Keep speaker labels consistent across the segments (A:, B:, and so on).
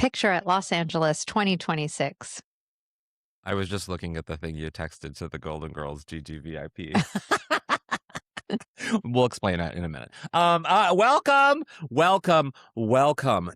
A: Picture at Los Angeles 2026.
B: I was just looking at the thing you texted to the Golden Girls GGVIP. We'll explain that in a minute. Welcome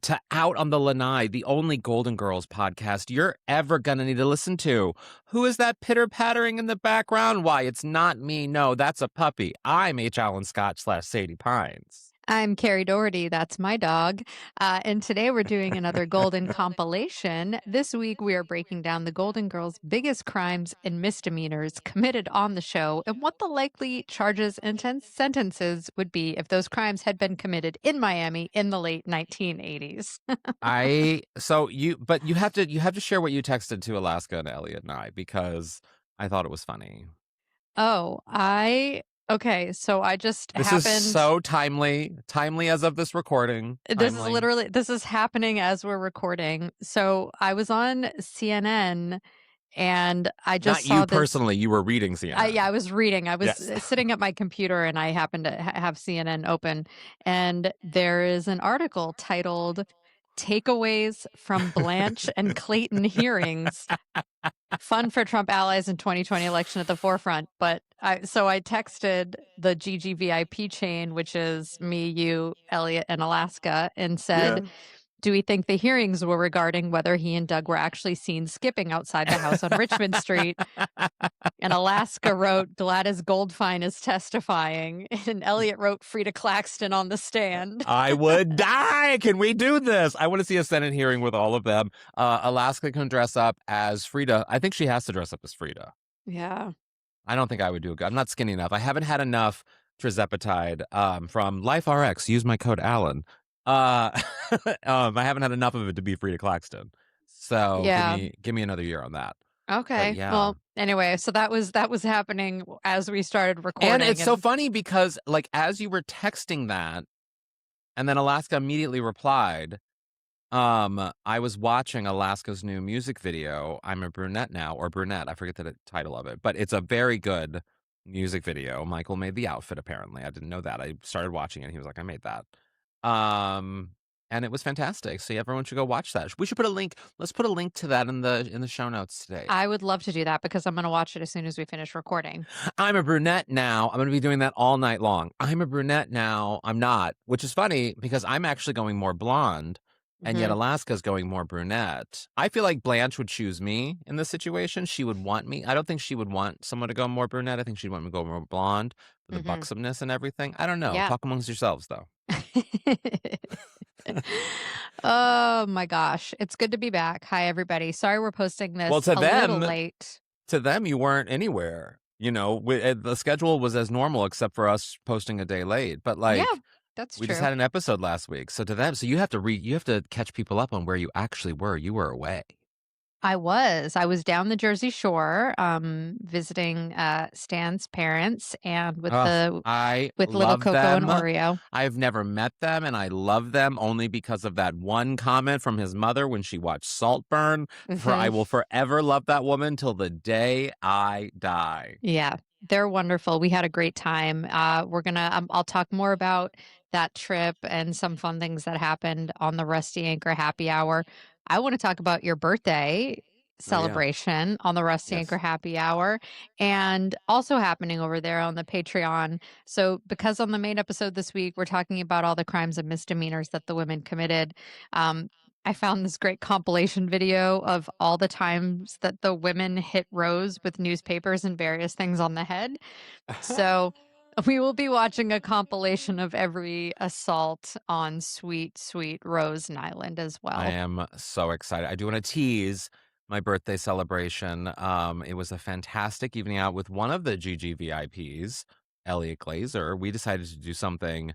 B: to Out on the Lanai, the only Golden Girls podcast you're ever gonna need to listen to. Who is that pitter-pattering in the background? Why, it's not me. No, that's a puppy. I'm HAlanScott / Sadie Pines.
A: I'm Kerri Doherty. That's my dog. And today we're doing another Golden compilation. This week we are breaking down the Golden Girls' biggest crimes and misdemeanors committed on the show and what the likely charges and sentences would be if those crimes had been committed in Miami in the late 1980s.
B: But you have to share what you texted to Alaska and Elliot and I, because I thought it was funny.
A: Okay, so
B: This is so timely as of this recording.
A: This is happening as we're recording. So I was on CNN and I just
B: Not you personally, you were reading CNN.
A: I was reading. I was sitting at my computer and I happened to have CNN open, and there is an article titled "Takeaways from Blanche and Clayton Hearings. Fun for Trump allies in 2020 election at the forefront." But I texted the GGVIP chain, which is me, you, Elliot, and Alaska, and said, do we think the hearings were regarding whether he and Doug were actually seen skipping outside the house on Richmond Street? And Alaska wrote, Gladys Goldfine is testifying. And Elliot wrote, Frida Claxton on the stand.
B: I would die. Can we do this? I want to see a Senate hearing with all of them. Alaska can dress up as Frida. I think she has to dress up as Frida.
A: Yeah.
B: I don't think I would do it. I'm not skinny enough. I haven't had enough trizepatide from LifeRx. Use my code Alan. I haven't had enough of it to be Frida Claxton. So give me another year on that.
A: Okay. Yeah. Well, anyway, so that was happening as we started recording.
B: And it's so funny because, like, as you were texting that, and then Alaska immediately replied, I was watching Alaska's new music video, I'm a Brunette Now, or Brunette, I forget the title of it, but it's a very good music video. Michael made the outfit, apparently. I didn't know that. I started watching it, and he was like, I made that. And it was fantastic. So everyone should go watch that. We should put a link. Let's put a link to that in the show notes today.
A: I would love to do that because I'm going to watch it as soon as we finish recording.
B: I'm a Brunette Now. I'm going to be doing that all night long. I'm a Brunette Now. I'm not, which is funny because I'm actually going more blonde. And yet Alaska's going more brunette. I feel like Blanche would choose me in this situation. She would want me. I don't think she would want someone to go more brunette. I think she'd want me to go more blonde for the buxomness and everything. I don't know. Yeah. Talk amongst yourselves, though.
A: Oh, my gosh. It's good to be back. Hi, everybody. Sorry we're posting this little late.
B: To them, you weren't anywhere. You know, the schedule was as normal except for us posting a day late. But, like... Yeah.
A: That's
B: we
A: true.
B: just had an episode last week. So to them, you have to catch people up on where you actually were. You were away.
A: I was down the Jersey Shore, visiting Stan's parents, and with little Coco and Oreo.
B: I've never met them, and I love them only because of that one comment from his mother when she watched Saltburn. I will forever love that woman till the day I die.
A: Yeah. They're wonderful. We had a great time. I'll talk more about that trip and some fun things that happened on the Rusty Anchor Happy Hour. I want to talk about your birthday celebration on the Rusty Anchor Happy Hour, and also happening over there on the Patreon. So because on the main episode this week, we're talking about all the crimes and misdemeanors that the women committed. I found this great compilation video of all the times that the women hit Rose with newspapers and various things on the head. So we will be watching a compilation of every assault on sweet, sweet Rose Island as well.
B: I am so excited. I do want to tease my birthday celebration. It was a fantastic evening out with one of the GGVIPs, Elliot Glazer. We decided to do something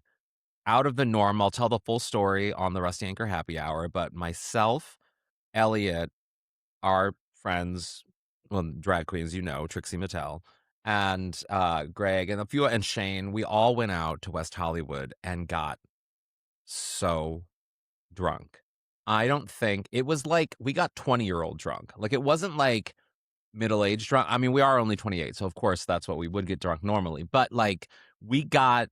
B: out of the norm. I'll tell the full story on the Rusty Anchor Happy Hour, but myself, Elliot, our friends, well, drag queens, you know, Trixie Mattel, and Greg and Shane, we all went out to West Hollywood and got so drunk. I don't think it was like we got 20-year-old drunk. Like, it wasn't like middle-aged drunk. I mean, we are only 28, so of course that's what we would get drunk normally. But like we got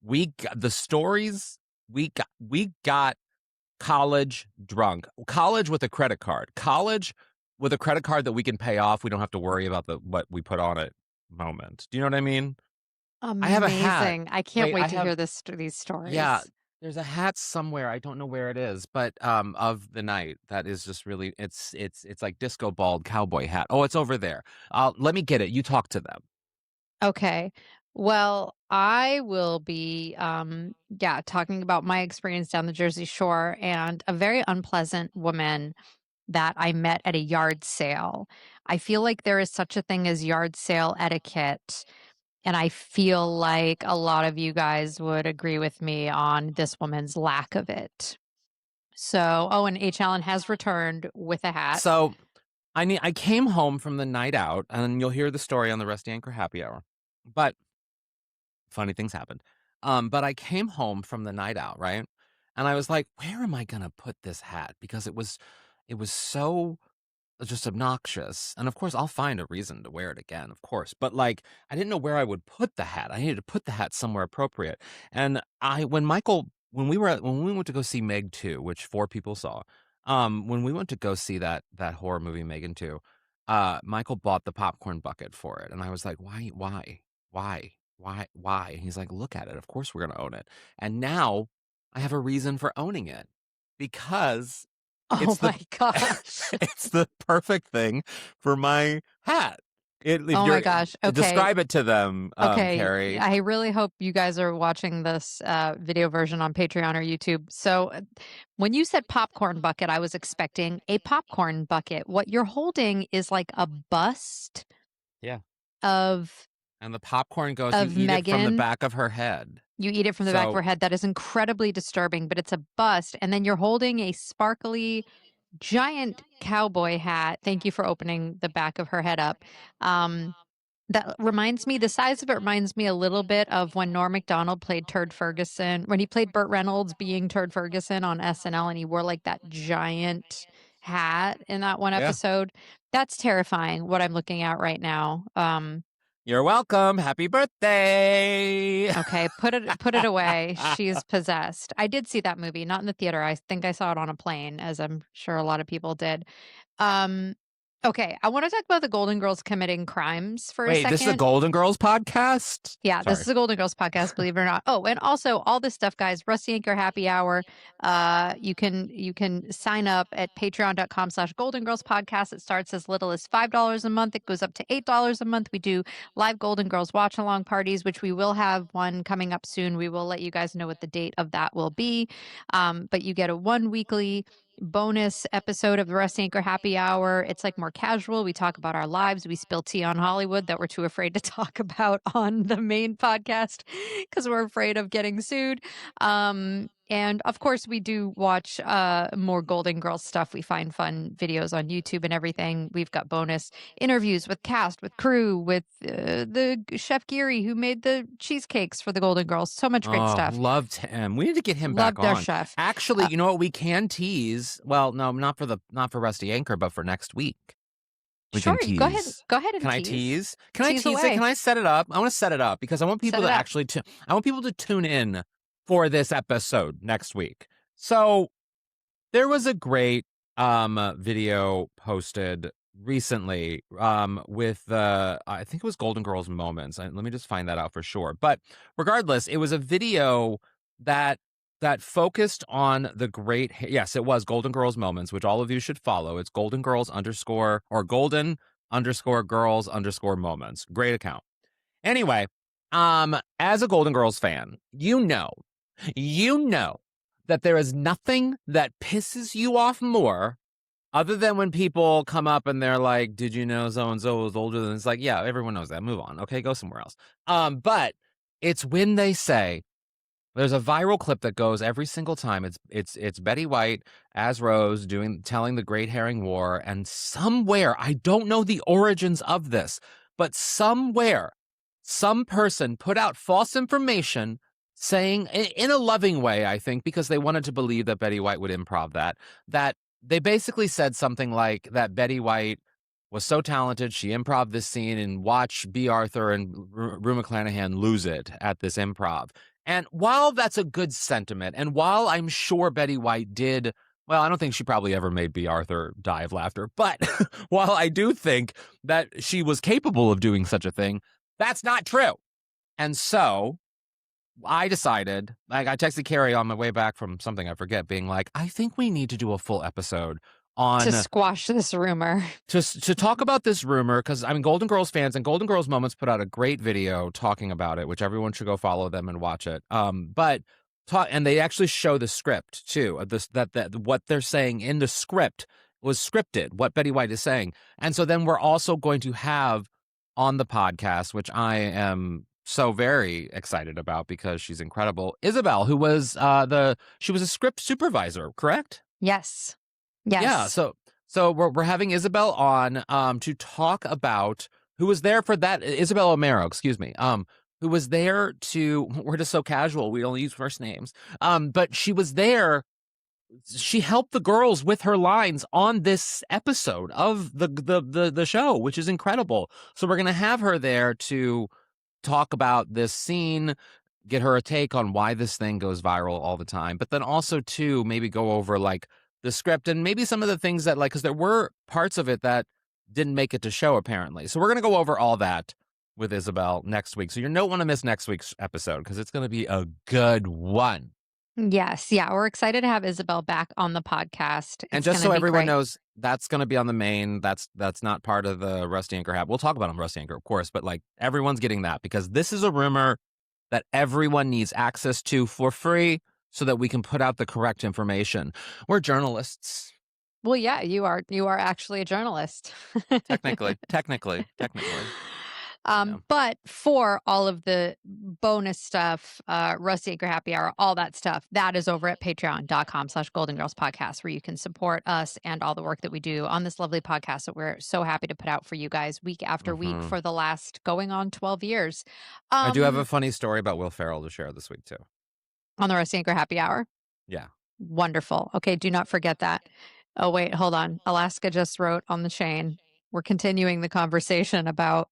B: the stories we got college drunk, college with a credit card, college with a credit card that we can pay off. We don't have to worry about what we put on it moment. Do you know what I mean? I have a hat.
A: Amazing. I can't
B: Wait, I
A: wait to
B: have,
A: hear these
B: yeah,
A: stories.
B: there's a hat somewhere. I don't know where it is, but of the night that is just really it's like disco bald cowboy hat. Oh, it's over there. Let me get it. You talk to them.
A: Okay. Well, I will be yeah, talking about my experience down the Jersey Shore and a very unpleasant woman that I met at a yard sale. I feel like there is such a thing as yard sale etiquette, and I feel like a lot of you guys would agree with me on this woman's lack of it. So, oh, and Allen has returned with a hat.
B: So I came home from the night out, and you'll hear the story on the Rusty Anchor Happy Hour. But funny things happened. But I came home from the night out, right? And I was like, where am I gonna put this hat? Because it was so just obnoxious. And of course, I'll find a reason to wear it again, of course. But like, I didn't know where I would put the hat. I needed to put the hat somewhere appropriate. And when we went to go see Meg 2, which 4 people saw, when we went to go see that horror movie Megan 2, Michael bought the popcorn bucket for it. And I was like, why? And he's like, look at it. Of course we're gonna own it. And now I have a reason for owning it because
A: Oh
B: it's the
A: my gosh.
B: it's the perfect thing for my hat. If
A: Oh my
B: you're
A: gosh. Okay.
B: describe it to them,
A: Okay,
B: Kerri.
A: I really hope you guys are watching this video version on Patreon or YouTube. So, when you said popcorn bucket, I was expecting a popcorn bucket. What you're holding is like a bust
B: Yeah.
A: of
B: And the popcorn goes, you eat it from the
A: Megan.
B: back of her head.
A: You eat it from the back of
B: So
A: her head. That is incredibly disturbing, but it's a bust. And then you're holding a sparkly, giant cowboy hat. Thank you for opening the back of her head up. That reminds me, the size of it reminds me a little bit of when Norm Macdonald played Turd Ferguson, when he played Burt Reynolds being Turd Ferguson on SNL, and he wore like that giant hat in that one
B: yeah.
A: episode. That's terrifying what I'm looking at right now.
B: You're welcome. Happy birthday.
A: Okay, put it away. She's possessed. I did see that movie, not in the theater. I think I saw it on a plane, as I'm sure a lot of people did. Um, okay, I want to talk about the Golden Girls committing crimes for a
B: Wait, this is a
A: second.
B: Golden Girls podcast?
A: Yeah, this
B: Sorry.
A: is a Golden Girls podcast, believe it or not. Oh, and also all this stuff, guys. Rusty Anchor Happy Hour. You can sign up at patreon.com/Golden Girls Podcast. It starts as little as $5 a month. It goes up to $8 a month. We do live Golden Girls watch along parties, which we will have one coming up soon. We will let you guys know what the date of that will be. But you get a one weekly bonus episode of the Rusty Anchor Happy Hour. It's like more casual. We talk about our lives. We spill tea on Hollywood that we're too afraid to talk about on the main podcast because we're afraid of getting sued. And of course, we do watch more Golden Girls stuff. We find fun videos on YouTube and everything. We've got bonus interviews with cast, with crew, with the chef Geary who made the cheesecakes for the Golden Girls. So much great
B: Oh,
A: stuff.
B: loved him. We need to get him back
A: Loved their
B: on.
A: chef.
B: Actually, you know what? We can tease. Well, no, not for Rusty Anchor, but for next week. We
A: Sure,
B: can
A: go ahead.
B: tease.
A: Go ahead and
B: Can I
A: tease.
B: tease? Can I
A: Tease
B: tease it?
A: away.
B: Can I set it up? I want to set it up because I want people
A: Set
B: to
A: it up.
B: actually I want people to tune in for this episode next week. So there was a great video posted recently with I think it was Golden Girls Moments. Let me just find that out for sure. But regardless, it was a video that focused on the great, yes, it was Golden Girls Moments, which all of you should follow. It's Golden Girls underscore or Golden underscore Girls underscore Moments. Great account. Anyway, as a Golden Girls fan, you know that there is nothing that pisses you off more other than when people come up and they're like, did you know so-and-so was older than, it's like, yeah, everyone knows that. Move on. Okay, go somewhere else. But it's when they say, there's a viral clip that goes every single time. It's Betty White as Rose telling the Great Herring War, and somewhere, I don't know the origins of this, but somewhere, some person put out false information saying, in a loving way, I think, because they wanted to believe that Betty White would improv that they basically said something like that Betty White was so talented, she improv this scene, and watch B. Arthur and Rue McClanahan lose it at this improv. And while that's a good sentiment, and while I'm sure Betty White did, well, I don't think she probably ever made B. Arthur die of laughter, but while I do think that she was capable of doing such a thing, that's not true. And so I decided, like, I texted Kerri on my way back from something I forget, being like, I think we need to do a full episode
A: To
B: on
A: squash this rumor.
B: to talk about this rumor, because I'm Golden Girls fans, and Golden Girls Moments put out a great video talking about it, which everyone should go follow them and watch it. But talk, and they actually show the script too. This that what they're saying in the script was scripted. What Betty White is saying, and so then we're also going to have on the podcast, which I am so very excited about because she's incredible. Isabel, who was she was a script supervisor, correct?
A: Yes.
B: Yeah,
A: Yes.
B: so we're having Isabel on to talk about who was there for that. Isabel O'Mara, excuse me, who was there to, we're just so casual, we only use first names, but she was there. She helped the girls with her lines on this episode of the show, which is incredible. So we're gonna have her there to talk about this scene, get her a take on why this thing goes viral all the time, but then also too maybe go over like the script and maybe some of the things that, like, because there were parts of it that didn't make it to show apparently. So we're gonna go over all that with Isabel next week. So you don't want to miss next week's episode because it's gonna be a good one.
A: Yes. Yeah. We're excited to have Isabel back on the podcast.
B: And
A: It's
B: just
A: going to
B: so
A: be
B: everyone
A: great.
B: knows, that's going to be on the main. That's not part of the Rusty Anchor hat. We'll talk about it on Rusty Anchor, of course, but like everyone's getting that because this is a rumor that everyone needs access to for free so that we can put out the correct information. We're journalists.
A: Well, yeah, you are. You are actually a journalist.
B: Technically. Yeah.
A: But for all of the bonus stuff, Rusty Anchor Happy Hour, all that stuff, that is over at patreon.com/Golden Girls Podcast, where you can support us and all the work that we do on this lovely podcast that we're so happy to put out for you guys week after week for the last going on 12 years.
B: I do have a funny story about Will Ferrell to share this week too.
A: On the Rusty Anchor Happy Hour.
B: Yeah.
A: Wonderful. Okay, do not forget that. Oh, wait, hold on. Alaska just wrote on the chain. We're continuing the conversation about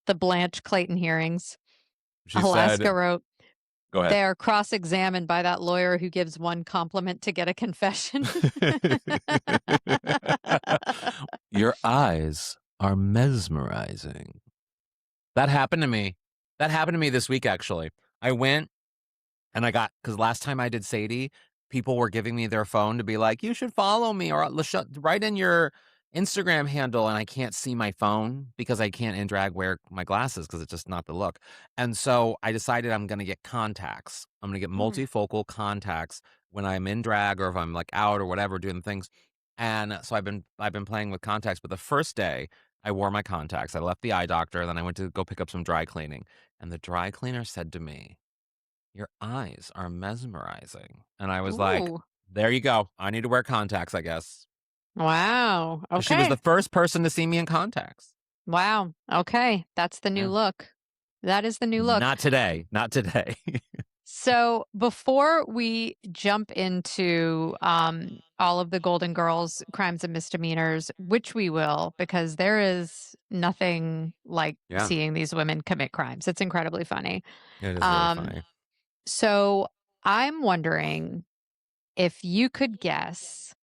A: the Blanche Clayton hearings.
B: She
A: Alaska
B: said,
A: wrote,
B: go ahead.
A: they're cross-examined by that lawyer who gives one compliment to get a confession.
B: Your eyes are mesmerizing. That happened to me. That happened to me this week, actually. I went and because last time I did Sadie, people were giving me their phone to be like, you should follow me or write in your Instagram handle. And I can't see my phone because I can't in drag wear my glasses because it's just not the look. And so I decided I'm going to get contacts. I'm going to get multifocal contacts when I'm in drag or if I'm like out or whatever doing things. And so I've been playing with contacts. But the first day I wore my contacts, I left the eye doctor. Then I went to go pick up some dry cleaning. And the dry cleaner said to me, your eyes are mesmerizing. And I was like,
A: Ooh.
B: there you go. I need to wear contacts, I guess.
A: Wow.
B: She was
A: Okay.
B: the first person to see me in contacts.
A: Wow. Okay. That's the new look. That is the new look.
B: Not today. Not today.
A: So before we jump into all of the Golden Girls crimes and misdemeanors, which we will, because there is nothing like seeing these women commit crimes. It's incredibly funny.
B: It is really funny.
A: So I'm wondering if you could guess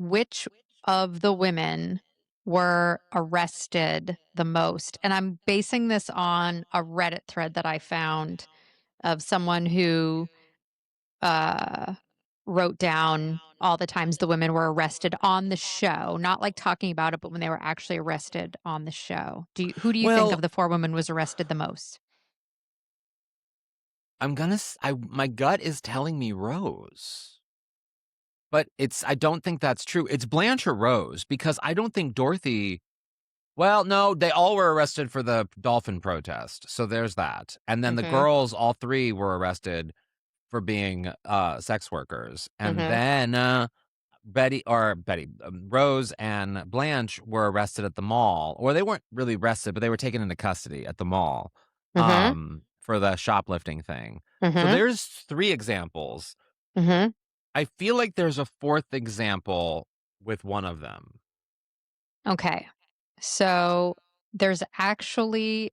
A: which of the women were arrested the most. And I'm basing this on a Reddit thread that I found of someone who wrote down all the times the women were arrested on the show, not like talking about it, but when they were actually arrested on the show. Who do you think of the four women was arrested the most?
B: My gut is telling me Rose. But I don't think that's true. It's Blanche or Rose because I don't think Dorothy. Well, no, they all were arrested for the dolphin protest. So there's that. And then the girls, all three were arrested for being sex workers. And then Rose and Blanche were arrested at the mall. Or they weren't really arrested, but they were taken into custody at the mall for the shoplifting thing. So there's three examples. I feel like there's a fourth example with one of them.
A: Okay. So there's actually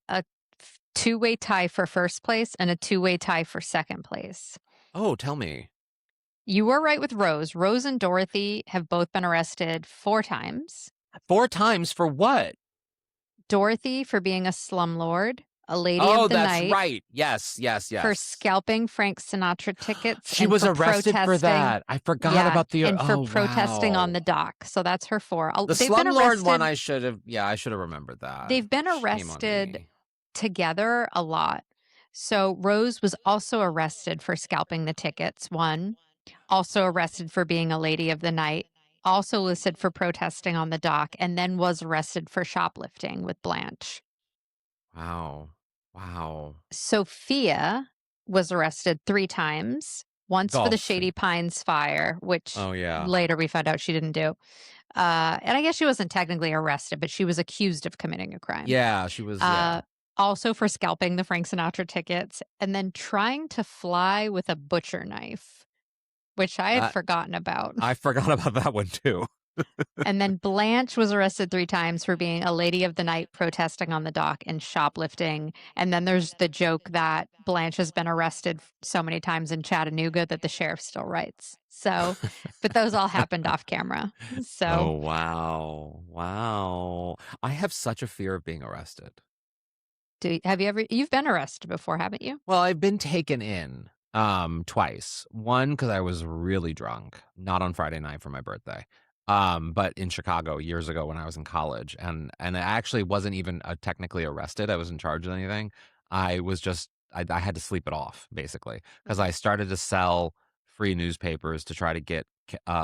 A: two-way tie for first place and a two-way tie for second place.
B: Oh, tell me.
A: You were right with Rose. Rose and Dorothy have both been arrested 4 times.
B: 4 times for what?
A: Dorothy for being a slumlord, a lady
B: Oh,
A: of the
B: that's
A: night
B: right. Yes, yes,
A: for
B: yes.
A: scalping Frank Sinatra tickets
B: She
A: and
B: was
A: for
B: arrested for
A: protesting.
B: that. I forgot
A: Yeah,
B: about the
A: and for
B: oh,
A: protesting on the
B: wow.
A: dock. So that's her 4.
B: The
A: They've been
B: slumlord one,
A: arrested.
B: I should have yeah, I should have remembered that.
A: They've been
B: Shame on
A: arrested
B: me.
A: together a lot. So Rose was also arrested for scalping the tickets, 1. Also arrested for being a lady of the night. Also listed for protesting on the dock, and then was arrested for shoplifting with Blanche.
B: Wow. Wow.
A: Sophia was arrested 3 times, once for the
B: Golf
A: Shady
B: feet.
A: Pines fire, which
B: Oh, yeah.
A: later we found out she didn't do. And I guess she wasn't technically arrested, but she was accused of committing a crime.
B: Yeah, she was yeah.
A: Uh, Also for scalping the Frank Sinatra tickets and then trying to fly with a butcher knife, which I had
B: Uh,
A: forgotten about.
B: I forgot about that one too.
A: And then Blanche was arrested 3 times for being a lady of the night protesting on the dock and shoplifting. And then there's the joke that Blanche has been arrested so many times in Chattanooga that the sheriff still writes. So, but those all happened off camera. So,
B: Oh, wow. Wow. I have such a fear of being arrested.
A: have you ever, you've been arrested before, haven't you?
B: Well, I've been taken in, twice. One, because I was really drunk, not on Friday night for my birthday, but in Chicago years ago when I was in college, and I actually wasn't even, technically arrested. I wasn't charged with anything. I was just I had to sleep it off, basically, because I started to sell free newspapers to try to get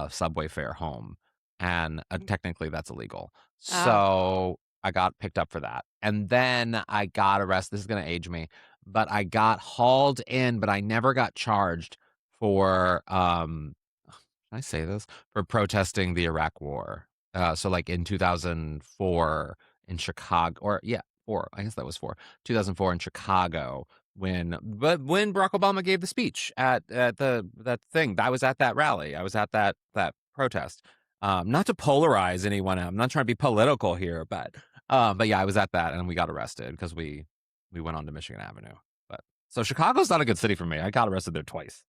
B: subway fare home, and, technically, that's illegal.
A: Oh.
B: So, I got picked up for that, and then I got arrested. This is gonna age me, but I got hauled in, but I never got charged for, can I say this? For protesting the Iraq War. So, like, in 2004 in Chicago or yeah, 4, I guess that was 4, 2004 in Chicago when Barack Obama gave the speech at the that thing. I was at that rally. I was at that protest. Not to polarize anyone, I'm not trying to be political here, but yeah, I was at that, and we got arrested because we went on to Michigan Avenue. But so Chicago's not a good city for me. I got arrested there twice.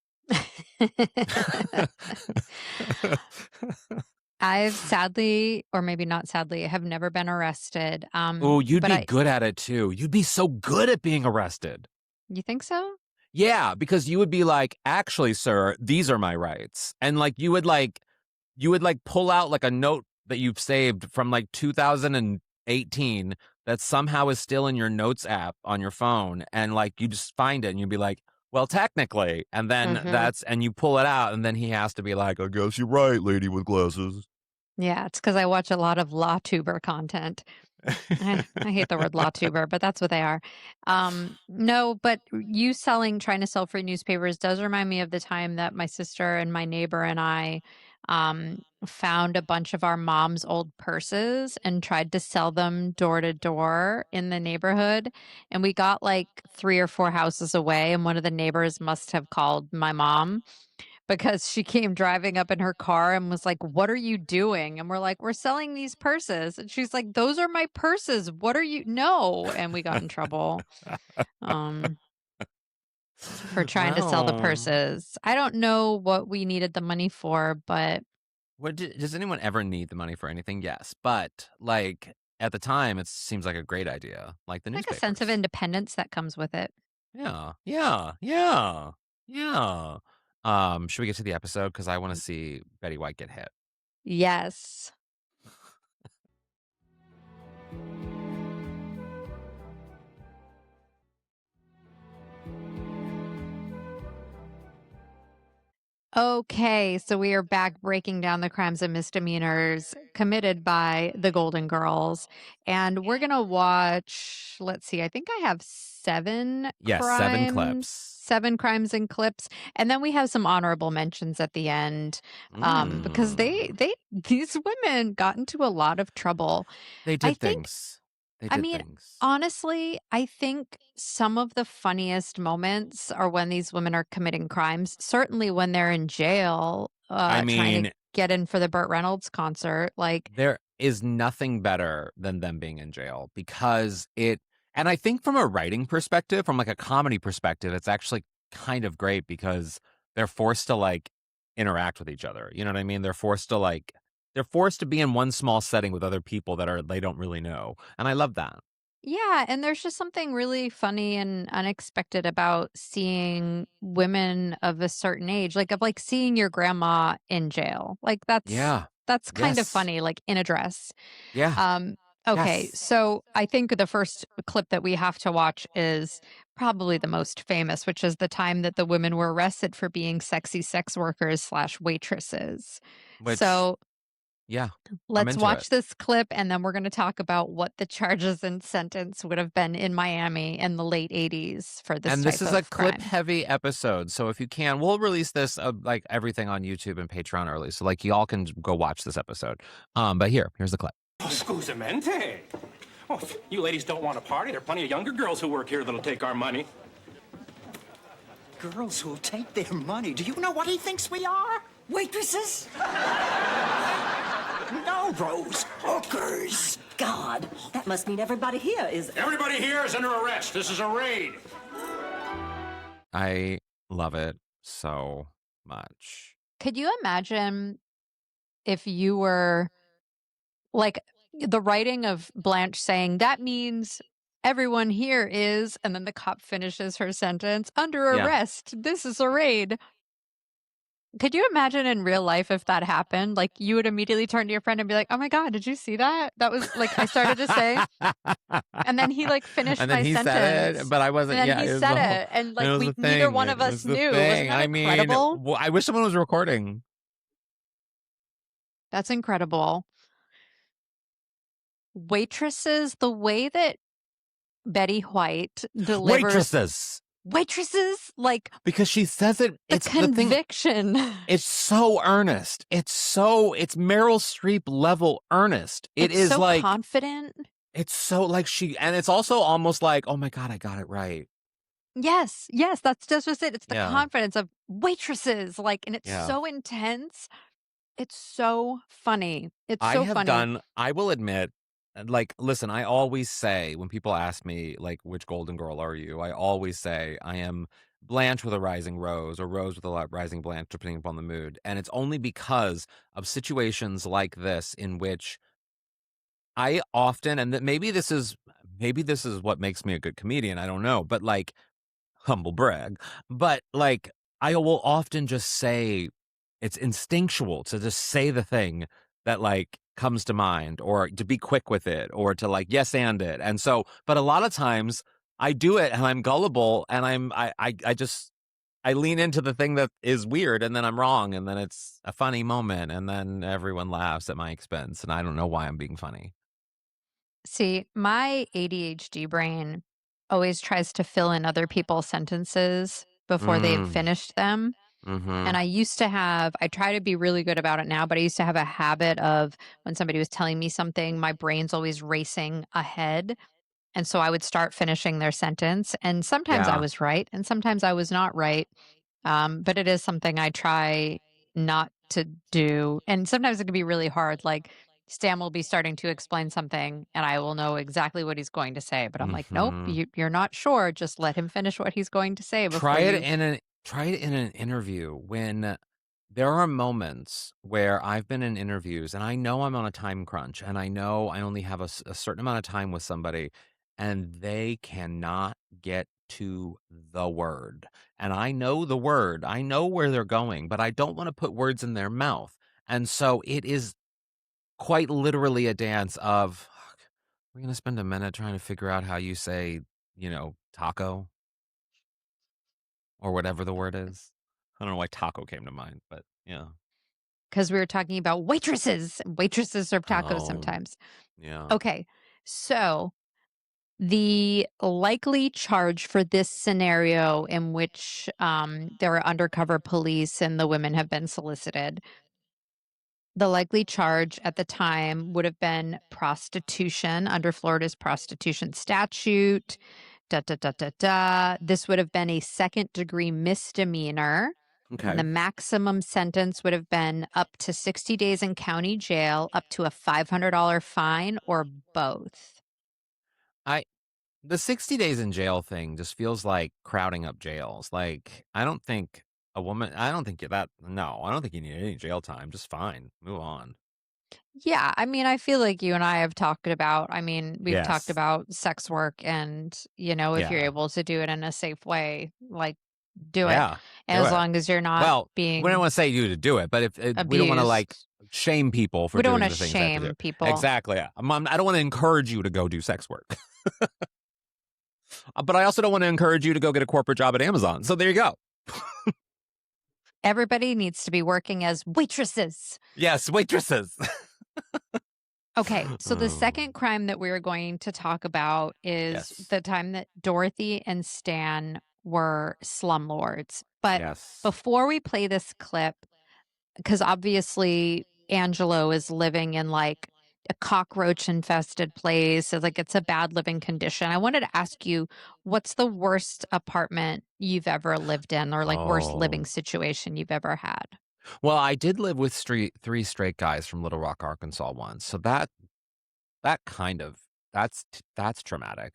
A: I've sadly, or maybe not sadly, have never been arrested.
B: Oh, you'd
A: But
B: be good at it too. You'd be so good at being arrested.
A: you think so?
B: Yeah, because you would be like, "Actually, sir, these are my rights." And like you would pull out like a note that you've saved from like 2018 that somehow is still in your notes app on your phone, and like you just find it and you'd be like, "Well, technically." And then
A: Hmm.
B: and you pull it out and then he has to be like, "I guess you're right, lady with glasses."
A: Yeah, it's because I watch a lot of LawTuber content. I hate the word LawTuber, but that's what they are. No, but you trying to sell free newspapers does remind me of the time that my sister and my neighbor and I found a bunch of our mom's old purses and tried to sell them door to door in the neighborhood. And we got like 3 or 4 houses away, and one of the neighbors must have called my mom because she came driving up in her car and was like, "What are you doing?" And we're like, "We're selling these purses." And she's like, "Those are my purses. What are you?" No. And we got in trouble um for trying to sell the
B: Well,
A: purses. I don't know what we needed the money for, but
B: does anyone ever need the money for anything? Yes, but like at the time, it seems like a great idea, like the
A: like a sense of
B: newspapers.
A: independence that comes with it.
B: Yeah, yeah, yeah, yeah. Should we get to the episode? Because I want to see Betty White get hit.
A: Yes. Okay, so we are back breaking down the crimes and misdemeanors committed by the Golden Girls. And we're going to watch, let's see, I think I have
B: Yes, 7 clips.
A: 7 crimes and clips. And then we have some honorable mentions at the end because
B: Mm.
A: these women got into a lot of trouble.
B: They
A: I
B: did
A: think
B: things. They
A: I
B: did
A: mean,
B: things.
A: honestly, I think some of the funniest moments are when these women are committing crimes. Certainly when they're in jail,
B: I
A: trying to
B: mean,
A: get in for the Burt Reynolds concert. Like,
B: there is nothing better than them being in jail because And I think from a writing perspective, from, like, a comedy perspective, it's actually kind of great because they're forced to, like, interact with each other, you know what I mean? They're forced to be in one small setting with other people that they don't really know, and I love that.
A: Yeah, and there's just something really funny and unexpected about seeing women of a certain age, like seeing your grandma in jail. Like
B: Yeah.
A: that's kind of
B: Yes.
A: funny, like in a dress.
B: Yeah.
A: Okay,
B: Yes.
A: so I think the first clip that we have to watch is probably the most famous, which is the time that the women were arrested for being sexy sex workers slash waitresses.
B: Which
A: So
B: yeah, I'm
A: let's
B: into it.
A: watch this clip and then we're going to talk about what the charges and sentence would have been in Miami in the late 80s for this
B: And this
A: type
B: is a
A: of crime.
B: clip-heavy episode, so if you can, we'll release this, like, everything on YouTube and Patreon early, so, like, y'all can go watch this episode. But here's the clip.
C: Oh, scusamente. Oh, if you ladies don't want to party, there are plenty of younger girls who work here that'll take our money.
D: Girls who'll take their money. Do you know what he thinks we are? Waitresses? No, Rose. Hookers.
E: God, that must mean everybody here is.
C: Everybody here is under arrest. This is a raid.
B: I love it so much.
A: Could you imagine if you were like the writing of Blanche saying that means everyone here is, and then the cop finishes her sentence under
B: Yeah.
A: arrest. This is a raid. Could you imagine in real life if that happened? Like you would immediately turn to your friend and be like, "Oh my god, did you see that? That was like I started to say." And then he like finished
B: And then
A: my
B: he said it,
A: sentence.
B: but I
A: And
B: wasn't
A: then
B: yeah,
A: he
B: it was
A: said
B: the whole
A: it and
B: it
A: like
B: was
A: we
B: the
A: neither
B: thing,
A: one of
B: it was
A: us
B: the
A: knew. Wasn't
B: thing.
A: that
B: I mean,
A: incredible?
B: I wish someone was recording.
A: That's incredible. Waitresses, the way that Betty White delivers
B: Waitresses!
A: waitresses, like
B: Because she says it
A: the
B: it's the thing
A: conviction.
B: it's so earnest. It's Meryl Streep level earnest. It
A: It's
B: is
A: so
B: like
A: confident.
B: it's so like and it's also almost like, "Oh my god, I got it right."
A: Yes, yes, that's just it. It's the
B: Yeah,
A: confidence of waitresses, like, and it's
B: yeah.
A: so intense. It's so funny. It's so funny.
B: I will admit, like, listen, I always say when people ask me, like, which Golden Girl are you? I always say I am Blanche with a rising rose or rose with a rising Blanche, depending upon the mood. And it's only because of situations like this in which I often, and that maybe this is what makes me a good comedian. I don't know, but like, humble brag. But, like, I will often just say it's instinctual to just say the thing that, like, comes to mind or to be quick with it or to, like, yes and it. And so but a lot of times I do it and I'm gullible and I just I lean into the thing that is weird and then I'm wrong and then it's a funny moment and then everyone laughs at my expense and I don't know why I'm being funny.
A: See, my ADHD brain always tries to fill in other people's sentences before they've
B: Mm.
A: finished them. And
B: Mhm.
A: I try to be really good about it now, but I used to have a habit of when somebody was telling me something, my brain's always racing ahead. And so I would start finishing their sentence. And sometimes I
B: Yeah.
A: was right, and sometimes I was not right. But it is something I try not to do. And sometimes it can be really hard. Like Stan will be starting to explain something, and I will know exactly what he's going to say. But I'm like, nope,
B: Mhm.
A: you're not sure. Just let him finish what he's going to say before you.
B: Try it in an interview when there are moments where I've been in interviews and I know I'm on a time crunch and I know I only have a certain amount of time with somebody and they cannot get to the word. And I know the word. I know where they're going, but I don't want to put words in their mouth. And so it is quite literally a dance of "Fuck, we're going to spend a minute trying to figure out how you say, taco or whatever the word is. I don't know why taco came to mind, but yeah.
A: Because we were talking about waitresses. Waitresses serve tacos
B: Oh,
A: sometimes.
B: yeah.
A: Okay. So the likely charge for this scenario in which there are undercover police and the women have been solicited, the likely charge at the time would have been prostitution under Florida's prostitution statute. Da, da, da, da, da. This would have been a second degree misdemeanor. And
B: Okay.
A: the maximum sentence would have been up to 60 days in county jail, up to a $500 fine, or both.
B: I The 60 days in jail thing just feels like crowding up jails. Like, I don't think I don't think that, no, I don't think you need any jail time. Just fine. Move on.
A: Yeah, I mean, I feel like you and I have talked about, I mean, we've talked
B: Yes.
A: about sex work and, if you're
B: Yeah.
A: able to do it in a safe way, like do it.
B: Yeah. Do
A: As
B: it.
A: long as you're not
B: Well, we don't
A: being
B: want to say you to do it, but if we don't want to like
A: abused.
B: shame people for
A: We don't want
B: doing
A: to
B: the things they have to do.
A: shame people.
B: Exactly. Yeah. I don't want to encourage you to go do sex work, but I also don't want to encourage you to go get a corporate job at Amazon. So there you go.
A: Everybody needs to be working as waitresses.
B: Yes, waitresses.
A: Okay, so the
B: Mm,
A: second crime that we're going to talk about is
B: yes.
A: the time that Dorothy and Stan were slumlords. But
B: Yes.
A: before we play this clip, because obviously Angelo is living in like a cockroach infested place. So like it's a bad living condition. I wanted to ask you, what's the worst apartment you've ever lived in or like worst living
B: Oh.
A: situation you've ever had?
B: Well, I did live with three straight guys from Little Rock, Arkansas once. So that kind of that's traumatic.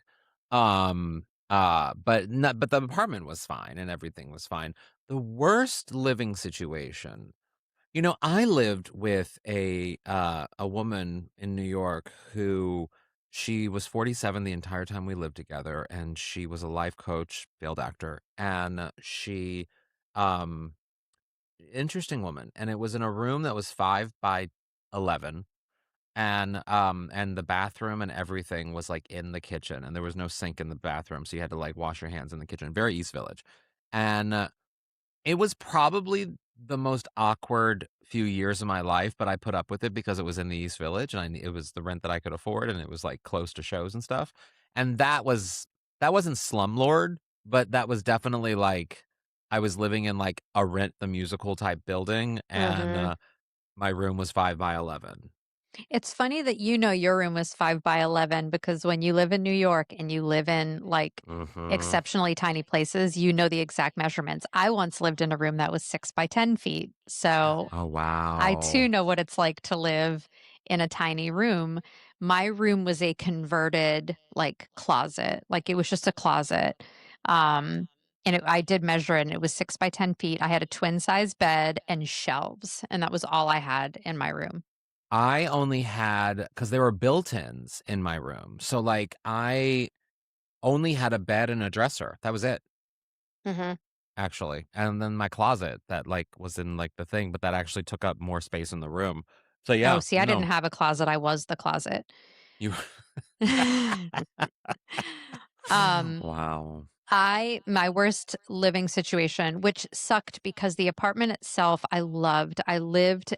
B: But the apartment was fine and everything was fine. The worst living situation. I lived with a woman in New York who she was 47 the entire time we lived together, and she was a life coach, failed actor, and she um interesting woman, and it was in a room that was 5 by 11, and the bathroom and everything was like in the kitchen, and there was no sink in the bathroom, so you had to like wash your hands in the kitchen. Very East Village. And it was probably the most awkward few years of my life, but I put up with it because it was in the East Village, and it was the rent that I could afford, and it was like close to shows and stuff. And that wasn't slumlord, but that was definitely like I was living in like a Rent the Musical type building, and
A: Hmm.
B: my room was 5 by 11.
A: It's funny that your room was 5 by 11 because when you live in New York and you live in like
B: Mhm.
A: exceptionally tiny places, you know the exact measurements. I once lived in a room that was 6 by 10 feet. So
B: Oh,
A: I
B: wow.
A: too know what it's like to live in a tiny room. My room was a converted like closet. Like it was just a closet. Um and I did measure it and it was 6 by 10 feet. I had a twin size bed and shelves, and that was all I had in my room.
B: I only had because there were built-ins in my room. So, like, I only had a bed and a dresser. That was it,
A: Hmm.
B: actually. And then my closet that, like, was in, like, the thing, but that actually took up more space in the room. So,
A: Oh,
B: yeah,
A: see, I didn't
B: no.
A: have a closet. I was the closet.
B: You
A: um
B: Wow.
A: my worst living situation, which sucked because the apartment itself I loved. I lived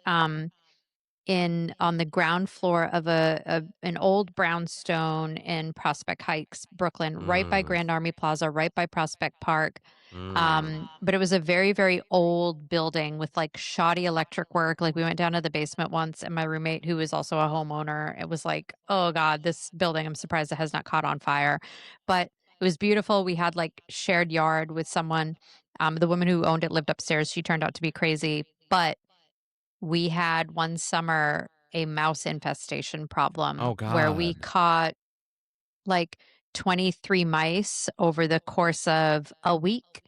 A: in on the ground floor of an old brownstone in Prospect Heights, Brooklyn, right by
B: Mm,
A: Grand Army Plaza, right by Prospect Park.
B: mm.
A: But it was a very, very old building with like shoddy electric work. Like we went down to the basement once, and my roommate, who was also a homeowner, it was like, oh God, this building, I'm surprised it has not caught on fire. But it was beautiful. We had like shared yard with someone. The woman who owned it lived upstairs. She turned out to be crazy. But we had one summer a mouse infestation problem
B: Oh,
A: where we
B: God.
A: caught like 23 mice over the course of a week.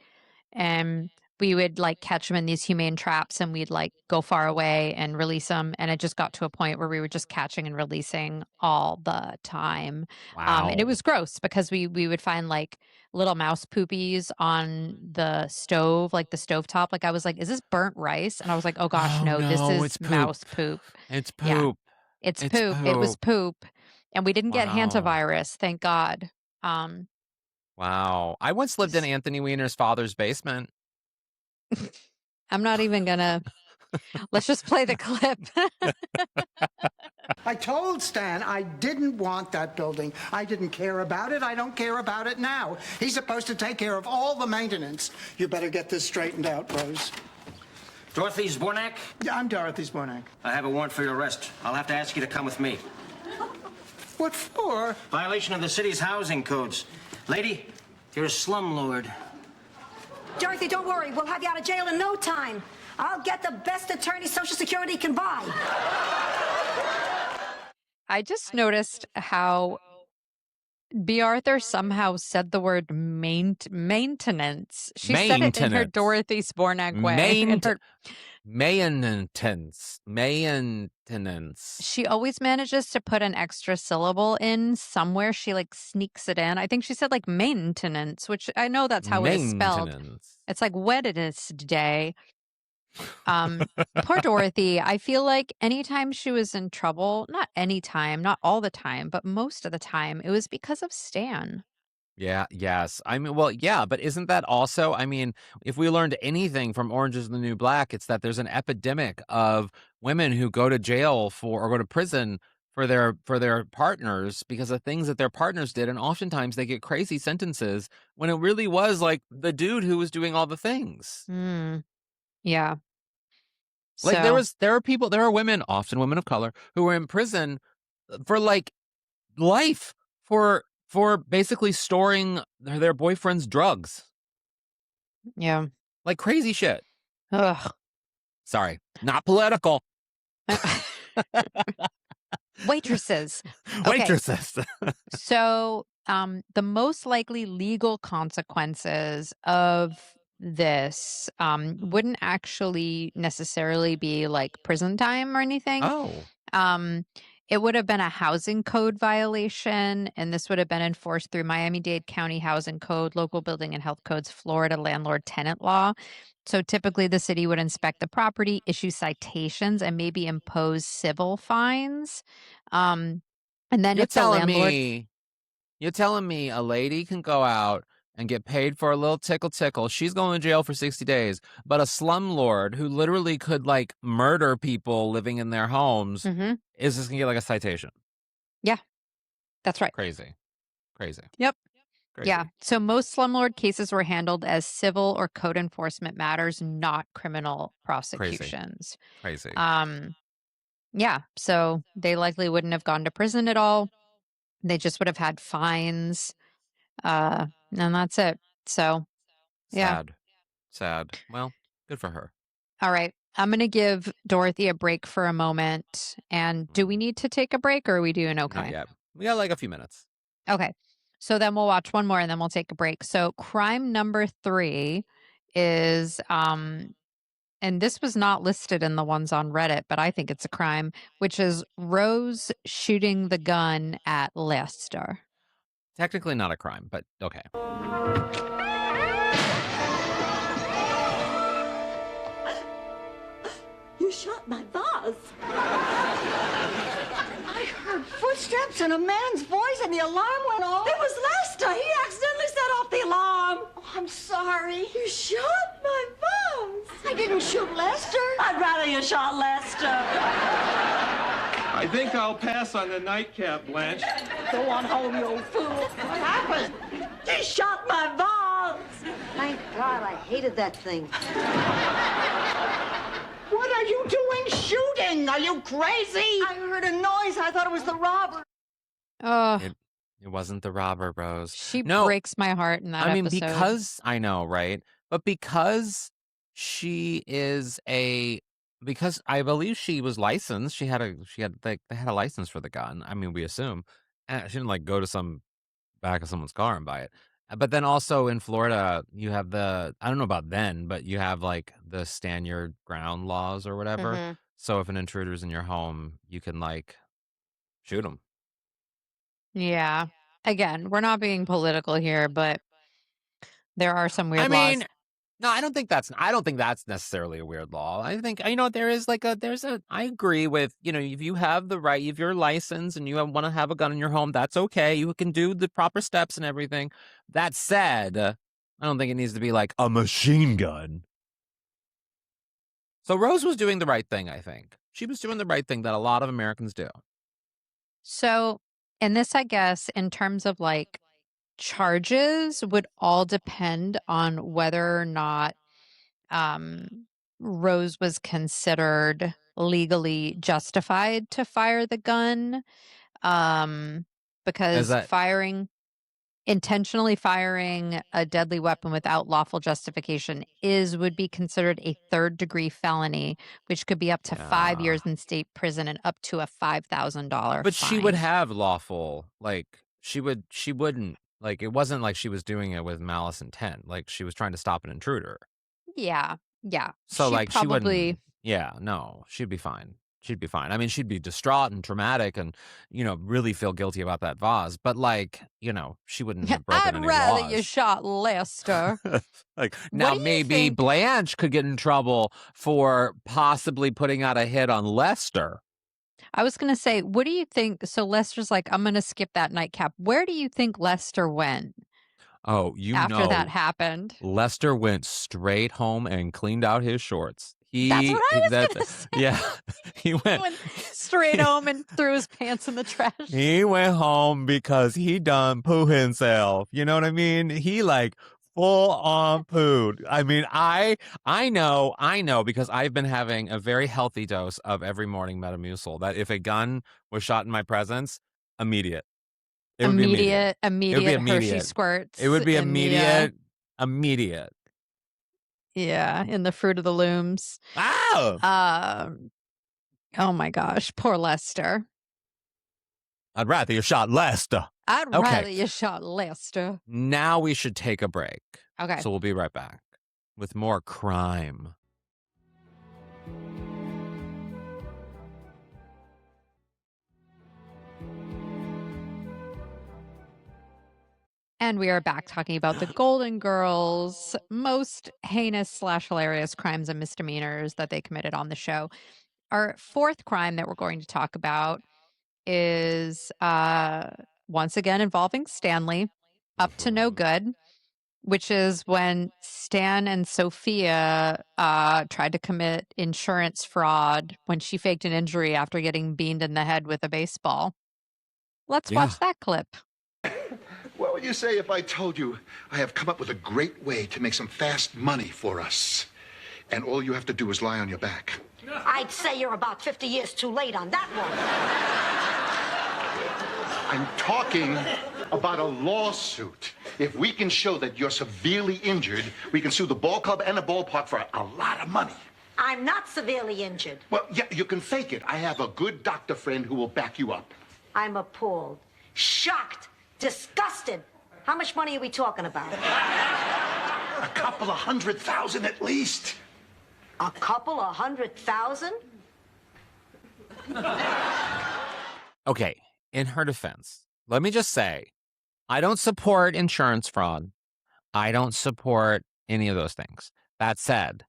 A: And we would like catch them in these humane traps and we'd like go far away and release them. And it just got to a point where we were just catching and releasing all the time. And it
B: Wow.
A: was gross because we would find like little mouse poopies on the stove, like the stove top. Like I was like, is this burnt rice? And I was like, oh gosh,
B: Oh,
A: no, this
B: no,
A: is
B: it's poop.
A: mouse poop.
B: It's
A: Yeah,
B: poop.
A: it's
B: It's
A: poop. It was
B: poop.
A: poop. And we didn't get
B: Wow.
A: hantavirus, thank God. Um,
B: Wow. I once lived in
A: s-
B: Anthony Weiner's father's basement.
A: I'm not even gonna, let's just play the clip.
D: I told Stan I didn't want that building. I didn't care about it. I don't care about it now. He's supposed to take care of all the maintenance. You better get this straightened out, Rose.
F: Dorothy Zbornak?
D: Yeah, I'm Dorothy Zbornak.
F: I have a warrant for your arrest. I'll have to ask you to come with me.
D: What for?
F: Violation of the city's housing codes. Lady, you're a slumlord.
E: Dorothy, don't worry. We'll have you out of jail in no time. I'll get the best attorney Social Security can buy.
A: I just noticed how B. Arthur somehow said the word maintenance. She said it in her
B: Maintenance.
A: Dorothy Spornak way. In
B: Maint
A: her,
B: maintenance. Maintenance.
A: she always manages to put an extra syllable in somewhere. She like sneaks it in. I think she said like maintenance, which I know that's how it is spelled.
B: Maintenance.
A: It's like Wednesday. Um, Poor Dorothy. I feel like anytime she was in trouble, not anytime, not all the time, but most of the time, it was because of Stan.
B: Yeah, yes. I mean, well, yeah, but isn't that also, I mean, if we learned anything from Orange is the New Black, it's that there's an epidemic of women who go to jail for or go to prison for their partners because of things that their partners did, and oftentimes they get crazy sentences when it really was like the dude who was doing all the things.
A: Mm, yeah.
B: Like
A: So,
B: there are women, often women of color, who are in prison for like life for basically storing their boyfriend's drugs.
A: yeah.
B: Like crazy shit.
A: Ugh.
B: Sorry, not political.
A: Waitresses. Okay.
B: Waitresses.
A: So, the most likely legal consequences of this wouldn't actually necessarily be like prison time or anything.
B: Oh,
A: Um, it would have been a housing code violation, and this would have been enforced through Miami-Dade County Housing Code, Local Building and Health Codes, Florida landlord tenant law. So typically the city would inspect the property, issue citations, and maybe impose civil fines. Um, and then
B: you're
A: if the
B: telling
A: landlord,
B: me you're telling me a lady can go out and get paid for a little tickle. She's going to jail for 60 days, but a slumlord who literally could like murder people living in their homes
A: Mhm.
B: is just gonna get like a citation.
A: Yeah, that's right.
B: Crazy. Crazy.
A: Yep.
B: Crazy.
A: Yeah. So most slumlord cases were handled as civil or code enforcement matters, not criminal prosecutions.
B: Crazy.
A: Yeah. So they likely wouldn't have gone to prison at all. They just would have had fines. And that's it. So, yeah.
B: Sad. Sad. Well, good for her.
A: All right. I'm going to give Dorothy a break for a moment. And do we need to take a break or are we doing
B: Not
A: okay?
B: yet. We got like a few minutes.
A: Okay. So then we'll watch one more and then we'll take a break. So crime number 3 is and this was not listed in the ones on Reddit, but I think it's a crime, which is Rose shooting the gun at Lester.
B: Technically not a crime, but okay.
G: You shot my vase. I heard footsteps and a man's voice and the alarm went off. It was Lester. He accidentally set off the alarm. Oh, I'm sorry. You shot my vase. I didn't shoot Lester. I'd rather you shot Lester.
C: I think I'll pass on the nightcap, Blanche.
G: Go on home, you old fool. What happened? He shot my vase.
E: Thank God, I hated that thing.
G: What are you doing shooting? Are you crazy? I heard a noise. I thought it was the robber.
A: Oh,
B: It wasn't the robber, Rose.
A: she
B: No,
A: breaks my heart in that
B: I mean,
A: episode.
B: because I know, right? But because she is because I believe she was licensed. She had they had a license for the gun. I mean, we assume. And she didn't like go to some back of someone's car and buy it. But then also in Florida, you have I don't know about then, but you have like the stand your ground laws or whatever.
A: Mhm.
B: So if an intruder's in your home, you can like shoot them.
A: Yeah. Again, we're not being political here, but there are some weird
B: I
A: laws.
B: mean, no, I don't think that's necessarily a weird law. I think, there is I agree with, if you have the right, if you're licensed and you want to have a gun in your home, that's okay. You can do the proper steps and everything. That said, I don't think it needs to be like a machine gun. So Rose was doing the right thing, I think. She was doing the right thing that a lot of Americans do.
A: So, and this, I guess, in terms of like charges, would all depend on whether or not Rose was considered legally justified to fire the gun.
B: Is
A: Because
B: that,
A: intentionally firing a deadly weapon without lawful justification would be considered a third-degree felony, which could be up to 5
B: Yeah.
A: years in state prison and up to a $5,000
B: but
A: fine.
B: she would have lawful, like, she wouldn't, like, it wasn't like she was doing it with malice intent. Like, she was trying to stop an intruder.
A: Yeah. Yeah.
B: So,
A: She
B: like, she
A: probably
B: wouldn't. Yeah, no, she'd be fine. She'd be fine. I mean, she'd be distraught and traumatic and, really feel guilty about that vase, but, like, she wouldn't have broken
A: I'd
B: any
A: rather you
B: laws.
A: shot Lester.
B: Like,
A: What
B: now
A: do you
B: maybe
A: think?
B: Blanche could get in trouble for possibly putting out a hit on Lester.
A: I was going to say, what do you think? So Lester's like, I'm going to skip that nightcap. Where do you think Lester went
B: Oh,
A: after that happened?
B: Lester went straight home and cleaned out his shorts.
A: That's what I was
B: That,
A: going to say.
B: yeah, he
A: He went straight home and threw his pants in the trash.
B: He went home because he done poo himself. You know what I mean? He like full on pooed. I mean, I know because I've been having a very healthy dose of every morning Metamucil that if a gun was shot in my presence, immediate. It would be immediate. It would be
A: Immediate Hershey
B: immediate.
A: squirts.
B: It would be
A: in the,
B: immediate.
A: yeah, in the Fruit of the Looms.
B: Oh!
A: Oh my gosh, poor Lester.
B: I'd rather you shot Lester.
A: I'd
B: Okay.
A: rather you shot Lester.
B: Now we should take a break.
A: Okay.
B: So we'll be right back with more crime.
A: And we are back talking about the Golden Girls' most heinous / hilarious crimes and misdemeanors that they committed on the show. Our fourth crime that we're going to talk about is once again involving Stanley, up to no good, which is when Stan and Sophia tried to commit insurance fraud when she faked an injury after getting beamed in the head with a baseball. Let's watch that clip.
H: What would you say if I told you I have come up with a great way to make some fast money for us? And all you have to do is lie on your back.
E: I'd say you're about 50 years too late on that one.
H: I'm talking about a lawsuit. If we can show that you're severely injured, we can sue the ball club and the ballpark for a lot of money.
E: I'm not severely injured.
H: Well, yeah, you can fake it. I have a good doctor friend who will back you up.
E: I'm appalled, shocked, disgusted. How much money are we talking about?
H: A couple of $100,000 at least.
E: A couple of $100,000?
B: Okay, in her defense, let me just say, I don't support insurance fraud. I don't support any of those things. That said,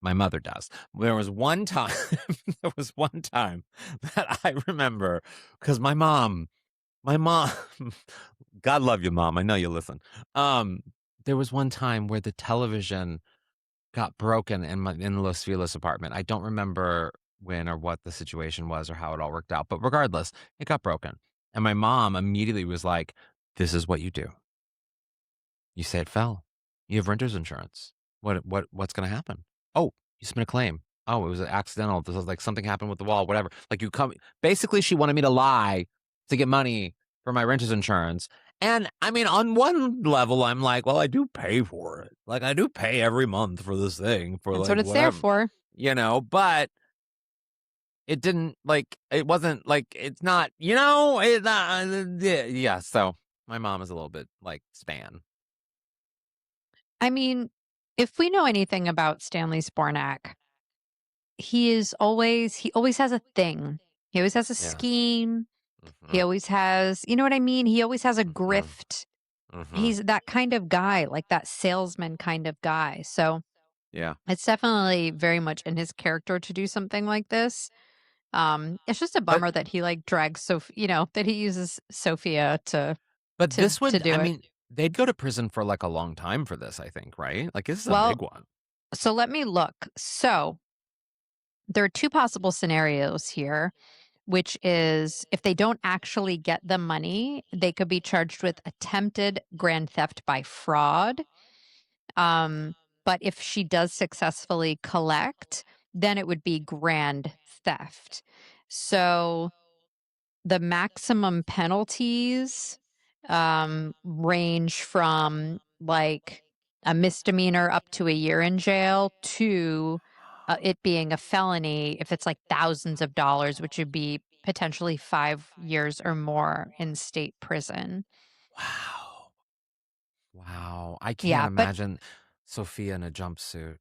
B: my mother does. There was one time that I remember because my mom, God love you, Mom. I know you listen. There was one time where the television got broken in Los Feliz apartment. I don't remember when or what the situation was or how it all worked out, but regardless, it got broken. And my mom immediately was like, "This is what you do. You say it fell. You have renter's insurance. What's going to happen? Oh, you submit a claim. Oh, it was accidental. This was like something happened with the wall, whatever. Like you come." Basically, she wanted me to lie to get money for my renter's insurance. And I mean, on one level, I'm like, well, I do pay for it. Like I do pay every month for this thing for
A: That's
B: like
A: what it's
B: whatever,
A: there for.
B: but it didn't it wasn't like, it's not, yeah. So my mom is a little bit like Stan.
A: I mean, if we know anything about Stanley Spornak, he always has a thing. He always has a scheme. He always has, you know what I mean? He always has a grift. He's that kind of guy, like that salesman kind of guy. So
B: Yeah.
A: it's definitely very much in his character to do something like this. It's just a bummer that he like drags that he uses Sophia to
B: This would,
A: do
B: I
A: it.
B: mean, they'd go to prison for like a long time for this, I think, right? Like this is a
A: Well,
B: big one.
A: So let me look. So there are two possible scenarios here, which is if they don't actually get the money, they could be charged with attempted grand theft by fraud. But if she does successfully collect, then it would be grand theft. So the maximum penalties range from like a misdemeanor up to a year in jail to it being a felony if it's like thousands of dollars, which would be potentially 5 years or more in state prison.
B: Wow. Wow. I can't
A: Yeah, but
B: imagine Sophia in a jumpsuit.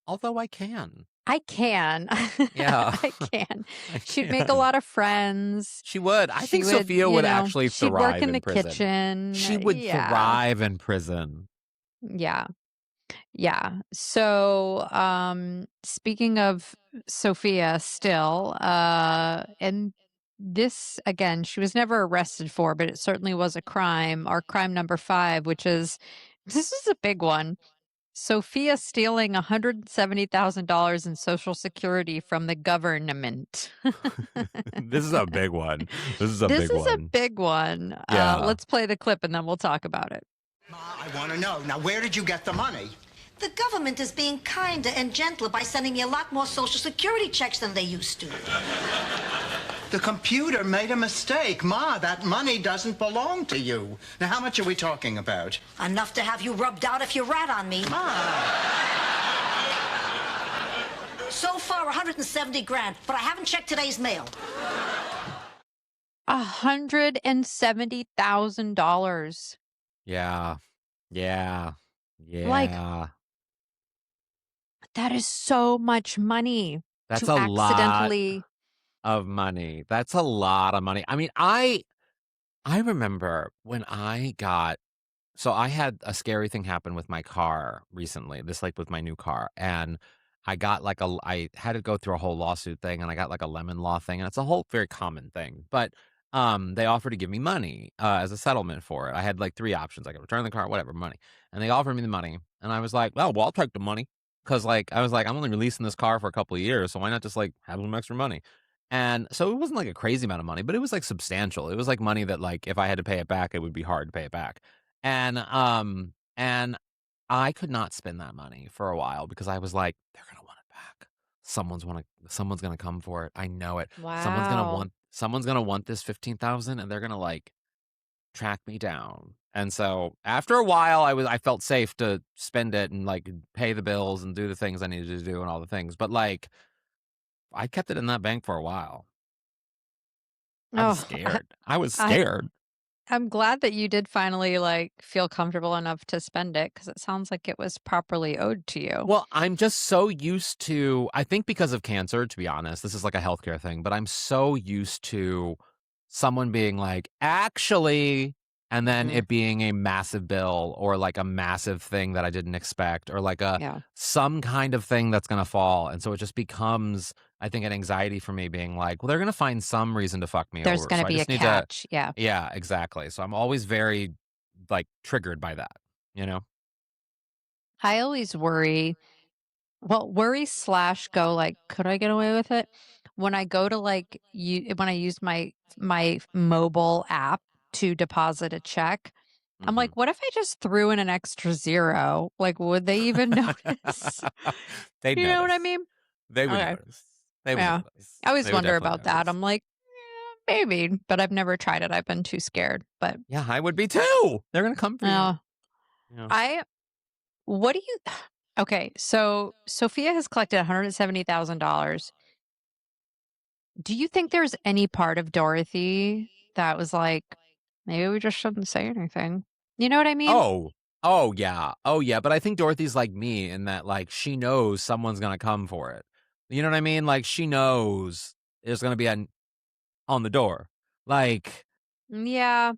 B: Although I can.
A: I can.
B: Yeah.
A: I can.
B: I
A: She'd make a
B: can.
A: lot of friends.
B: She would. I
A: She
B: think
A: would,
B: Sophia would actually
A: she'd work
B: thrive
A: in
B: in
A: the
B: prison.
A: kitchen.
B: She would
A: Yeah.
B: thrive in prison.
A: Yeah. Yeah. So, speaking of Sophia still, and this again, she was never arrested for, but it certainly was a crime. Our crime number 5, which is this is a big one. Sophia stealing $170,000 in Social Security from the government.
B: This is a big one. This is a
A: This
B: big
A: is a
B: one.
A: big one.
B: Yeah.
A: Let's play the clip and then we'll talk about it.
D: Ma, I want to know. Now, where did you get the money?
E: The government is being kinder and gentler by sending me a lot more Social Security checks than they used to.
D: The computer made a mistake. Ma, that money doesn't belong to you. Now, how much are we talking about?
E: Enough to have you rubbed out if you rat on me. So far, 170 grand, but I haven't checked today's mail.
A: $170,000.
B: Yeah. Yeah.
A: Like,
B: Yeah.
A: that is so much money
B: That's
A: to
B: a lot
A: accidentally.
B: of money. That's a lot of money. I mean, I remember when I got so I had a scary thing happen with my car recently. This like with my new car, and I had to go through a whole lawsuit thing, and I got like a lemon law thing, and it's a whole very common thing. But they offered to give me money as a settlement for it. I had like 3 options: I could return the car, whatever, money, and they offered me the money, and I was like, well, I'll take the money because like I was like, I'm only releasing this car for a couple of years, so why not just like have some extra money? And so it wasn't like a crazy amount of money, but it was like substantial. It was like money that like if I had to pay it back, it would be hard to pay it back. And I could not spend that money for a while because I was like, they're gonna want it back. Someone's gonna come for it. I know it.
A: Wow.
B: Someone's gonna want this 15,000 and they're gonna like track me down. And so after a while I felt safe to spend it and like pay the bills and do the things I needed to do and all the things. But like I kept it in that bank for a while. I was
A: Oh,
B: scared. I was
A: I,
B: scared.
A: I'm glad that you did finally like feel comfortable enough to spend it because it sounds like it was properly owed to you.
B: Well, I'm just so used to, I think because of cancer, to be honest, this is like a healthcare thing, but I'm so used to someone being like, actually, and then
A: Mm,
B: it being a massive bill or like a massive thing that I didn't expect or like
A: yeah.
B: some kind of thing that's going to fall. And so it just becomes, I think, an anxiety for me being like, well, they're going to find some reason to fuck me
A: There's
B: over.
A: going
B: So
A: to
B: I
A: be a
B: just need to,
A: catch. Yeah.
B: yeah, exactly. So I'm always very like triggered by that, you know?
A: I always worry. Well, worry slash go like, could I get away with it? When I go to like when I use my mobile app to deposit a check, I'm
B: Hmm.
A: like, what if I just threw in an extra zero? Like, would they even notice?
B: They'd
A: You know what I
B: notice.
A: mean?
B: They would
A: Okay.
B: notice. They would
A: Yeah.
B: notice.
A: I always
B: They would
A: wonder
B: definitely
A: about that.
B: notice.
A: I'm like, maybe, but I've never tried it. I've been too scared. But
B: Yeah, I would be too. They're gonna come for you.
A: uh,
B: Yeah.
A: I, what do you, okay. So Sophia has collected $170,000. Do you think there's any part of Dorothy that was like, maybe we just shouldn't say anything? You know what I mean?
B: Oh. Oh yeah. Oh yeah. But I think Dorothy's like me in that like she knows someone's gonna come for it. You know what I mean? Like she knows there's gonna be an on the door. Like
A: Yeah.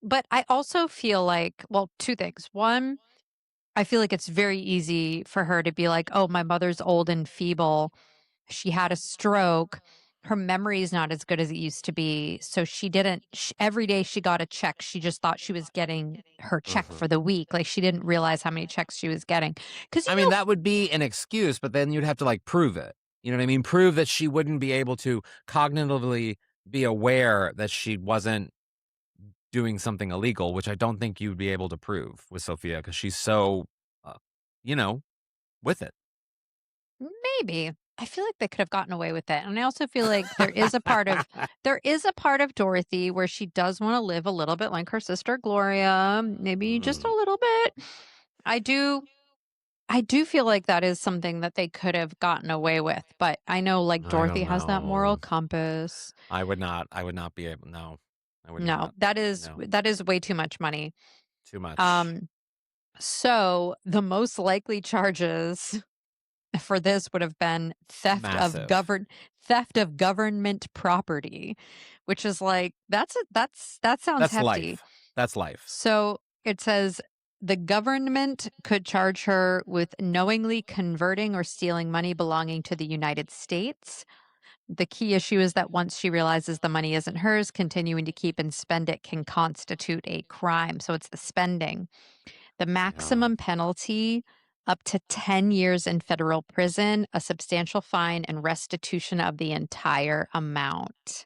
A: But I also feel like, well, 2 things. One, I feel like it's very easy for her to be like, oh, my mother's old and feeble. She had a stroke. Her memory is not as good as it used to be. So she didn't, every day she got a check, she just thought she was getting her check
B: mhm.
A: for the week. Like she didn't realize how many checks she was getting. Because,
B: I mean, that would be an excuse, but then you'd have to like prove it. You know what I mean? Prove that she wouldn't be able to cognitively be aware that she wasn't doing something illegal, which I don't think you'd be able to prove with Sophia because she's so, uh, you know, with it.
A: maybe. I feel like they could have gotten away with it. And I also feel like there is a part of Dorothy where she does want to live a little bit like her sister Gloria, maybe just a
B: Mm.
A: little bit. I do I do feel like that is something that they could have gotten away with, but I know like
B: I
A: Dorothy
B: don't
A: has that moral
B: know.
A: compass.
B: I would not be able. No, I would
A: No,
B: not. No,
A: that is way too much money.
B: too much.
A: Um, so the most likely charges for this would have been
B: Massive.
A: theft of government property, which is like that sounds
B: That's
A: hefty.
B: life. That's life.
A: So it says the government could charge her with knowingly converting or stealing money belonging to the United States. The key issue is that once she realizes the money isn't hers, continuing to keep and spend it can constitute a crime. So it's the spending. The
B: Yeah.
A: maximum penalty up to 10 years in federal prison, a substantial fine, and restitution of the entire amount.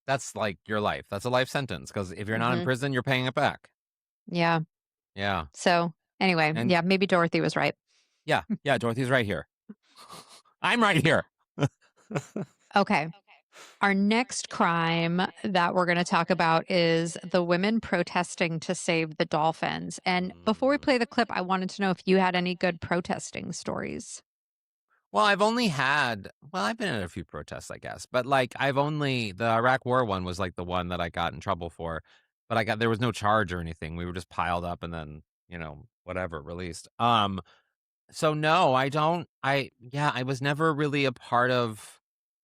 B: That's like your life. That's a life sentence because if you're not in
A: Hmm.
B: prison, you're paying it back.
A: Yeah.
B: Yeah.
A: So anyway,
B: And
A: yeah, maybe Dorothy was right.
B: yeah, Dorothy's right here. I'm right here.
A: Okay. Our next crime that we're going to talk about is the women protesting to save the dolphins. And before we play the clip, I wanted to know if you had any good protesting stories.
B: Well, I've been at a few protests, I guess, but like the Iraq War one was like the one that I got in trouble for, but there was no charge or anything. We were just piled up and then, whatever, released. So no, I don't, I was never really a part of,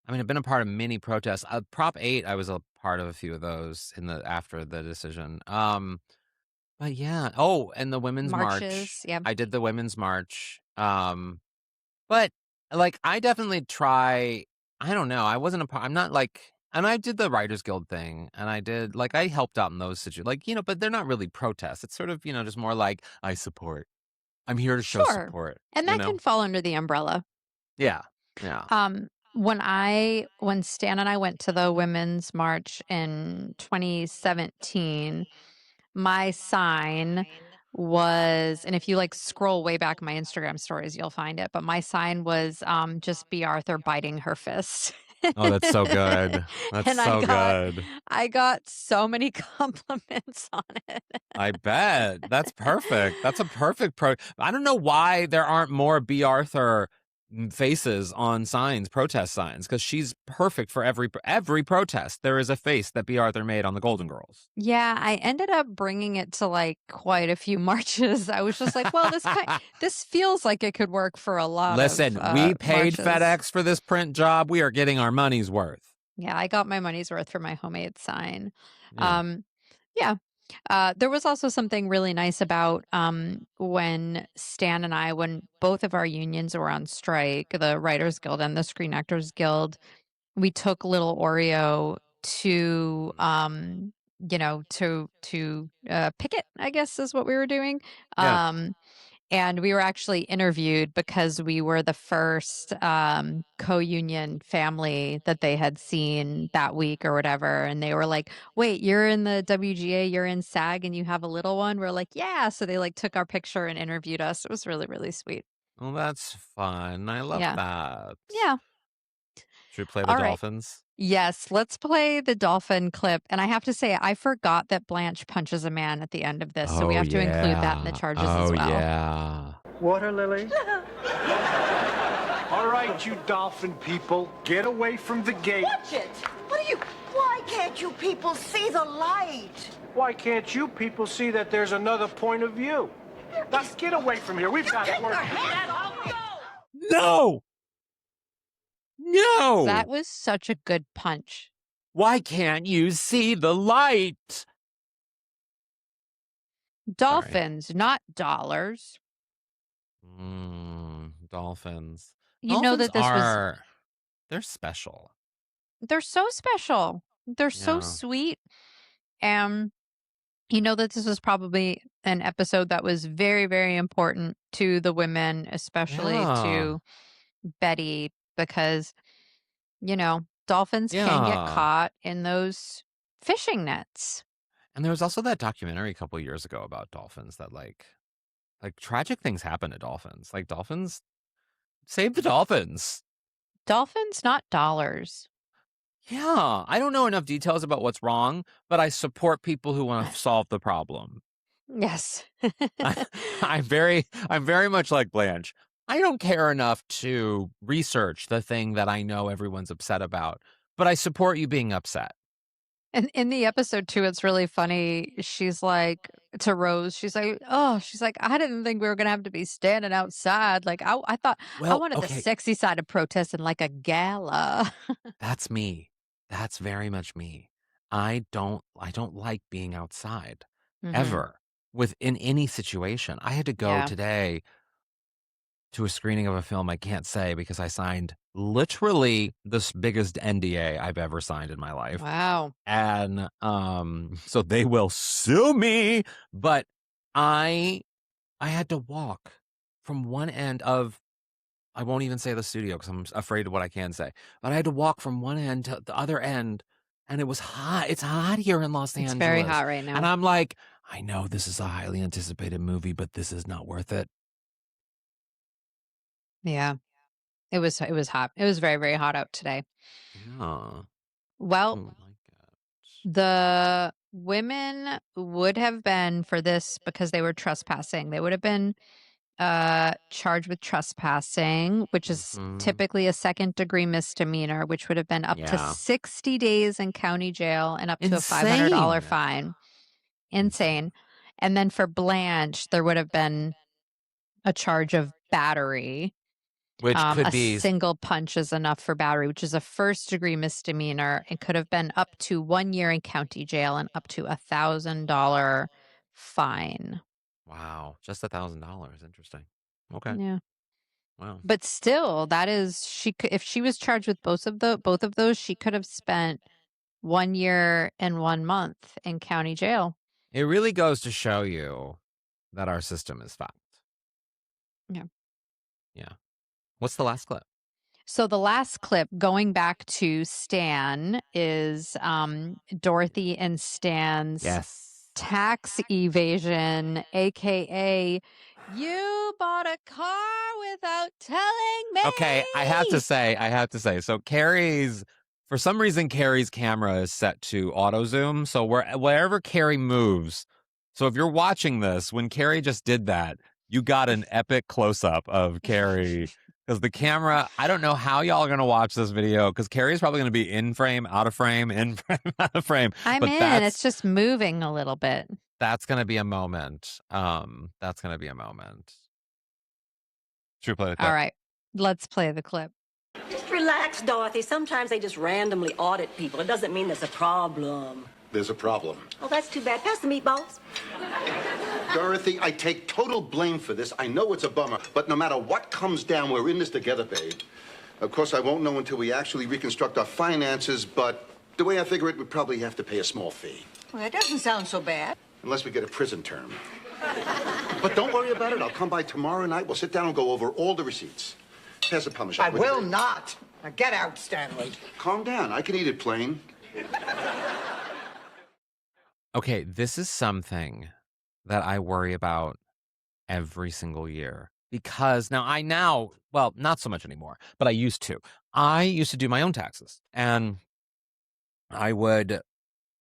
B: I've been a part of many protests. Prop 8, I was a part of a few of those after the decision. But yeah. Oh, and the Women's March.
A: Marches. Yeah.
B: I did the Women's March. But like I definitely try. I don't know. I wasn't a part. I'm not like, and I did the Writers Guild thing, and I helped out in those situations. Like but they're not really protests. It's sort of just more like I support. I'm here to show
A: Sure.
B: support.
A: And that can fall under the umbrella.
B: Yeah. Yeah.
A: When Stan and I went to the Women's March in 2017, my sign was, and if you like scroll way back my Instagram stories, you'll find it, but my sign was just B. Arthur biting her fist.
B: Oh, that's so good. That's
A: And
B: so good.
A: I got so many compliments on it.
B: I bet. That's perfect. That's a perfect I don't know why there aren't more B. Arthur faces on protest signs, because she's perfect for every protest. There is a face that B. Arthur made on the Golden Girls.
A: Yeah, I ended up bringing it to like quite a few marches. I was just like, well, this feels like it could work for a lot
B: Listen,
A: of
B: we paid
A: marches.
B: FedEx for this print job. We are getting our money's worth.
A: Yeah, I got my money's worth for my homemade sign.
B: Yeah.
A: There was also something really nice about when Stan and I, when both of our unions were on strike, the Writers Guild and the Screen Actors Guild, we took little Oreo to picket, I guess is what we were doing.
B: Yeah.
A: And we were actually interviewed because we were the first co-union family that they had seen that week or whatever. And they were like, wait, you're in the WGA, you're in SAG, and you have a little one? We're like, yeah. So they like took our picture and interviewed us. It was really, really sweet.
B: Well, that's fun. I love that.
A: Yeah.
B: Should we play the Dolphins?
A: Yes, let's play the dolphin clip. And I have to say, I forgot that Blanche punches a man at the end of this. So we have to include that in the charges as well.
B: Oh, yeah.
D: Water lily?
I: All right, you dolphin people, get away from the gate.
G: Watch it. Why can't you people see the light?
I: Why can't you people see that there's another point of view? Let's get away from here. We've got work.
B: No! No!
A: That was such a good punch.
B: Why can't you see the light?
A: Dolphins, not dollars.
B: Dolphins.
A: You know that
B: They're special.
A: They're so special. They're so sweet. And you know that this was probably an episode that was very, very important to the women, especially to Betty, because, dolphins can get caught in those fishing nets.
B: And there was also that documentary a couple years ago about dolphins that like tragic things happen to dolphins. Like dolphins, save the dolphins.
A: Dolphins, not dollars.
B: Yeah, I don't know enough details about what's wrong, but I support people who want to solve the problem.
A: Yes.
B: I'm very much like Blanche. I don't care enough to research the thing that I know everyone's upset about, but I support you being upset.
A: And in the episode too, it's really funny. She's like to Rose, she's like, I didn't think we were gonna have to be standing outside. Like I thought I
B: Well,
A: wanted the
B: okay,
A: sexy side of protesting like a gala.
B: that's me. That's very much me. I don't like being outside
A: Hmm.
B: ever within any situation. I had to go
A: Yeah.
B: today to a screening of a film I can't say because I signed literally the biggest NDA I've ever signed in my life.
A: Wow.
B: And so they will sue me, but I I had to walk from one end of I won't even say the studio because I'm afraid of what I can say. But I had to walk from one end to the other end, and it was hot. It's hot here in Los
A: It's very
B: Angeles.
A: hot right
B: And
A: now.
B: I'm like, I know this is a highly anticipated movie, but this is not worth it.
A: Yeah. It was hot. It was very, very hot out today.
B: Yeah.
A: Well,
B: Oh my God.
A: the women would have been for this because they were trespassing. They would have been charged with trespassing, which is
B: Hmm.
A: typically a second-degree misdemeanor, which would have been up to
B: Yeah.
A: 60 days in county jail and up to a $500
B: Insane.
A: fine.
B: Insane.
A: Insane. And then for Blanche, there would have been a charge of battery.
B: Which could
A: A
B: be
A: single punch is enough for battery, which is a first-degree misdemeanor. It could have been up to 1 year in county jail and up to $1,000 fine.
B: wow, just $1,000. Interesting. Okay.
A: Yeah.
B: Wow.
A: But still, that is if she was charged with both of those, she could have spent 1 year and 1 month in county jail.
B: It really goes to show you that our system is fucked.
A: Yeah.
B: Yeah. What's the last clip?
A: So the last clip, going back to Stan, is Dorothy and Stan's
B: Yes.
A: tax evasion, aka you bought a car without telling
B: Okay, I have to say. So for some reason, Kerri's camera is set to auto zoom. So wherever Kerri moves, so if you're watching this, when Kerri just did that, you got an epic close up of Kerri. Because the camera, I don't know how y'all are going to watch this video because Kerri's probably going to be in frame, out of frame, in frame, out of frame.
A: I'm
B: But
A: in. It's just moving a little bit.
B: that's going to be a moment. That's going to be a moment. Should we play the clip?
A: All right, let's play the clip.
G: Just relax, Dorothy. Sometimes they just randomly audit people. It doesn't mean there's a problem.
H: There's a problem.
G: Oh, that's too bad. Pass the meatballs.
H: Dorothy, I take total blame for this. I know it's a bummer, but no matter what comes down, we're in this together, babe. Of course, I won't know until we actually reconstruct our finances, but the way I figure it, we'd probably have to pay a small fee.
G: Well, that doesn't sound so bad.
H: Unless we get a prison term. But don't worry about it. I'll come by tomorrow night. We'll sit down and go over all the receipts. Pass the Parmesan.
D: I will not. Now get out, Stanley.
H: Calm down. I can eat it plain.
B: Okay, this is something that I worry about every single year because well, not so much anymore, but I used to. I used to do my own taxes and I would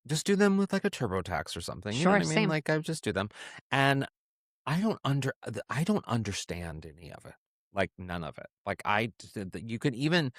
B: just do them with like a TurboTax or something. You know
A: Sure,
B: what I mean?
A: same.
B: Like I would just do them. And I don't understand any of it. Like none of it. Like you can even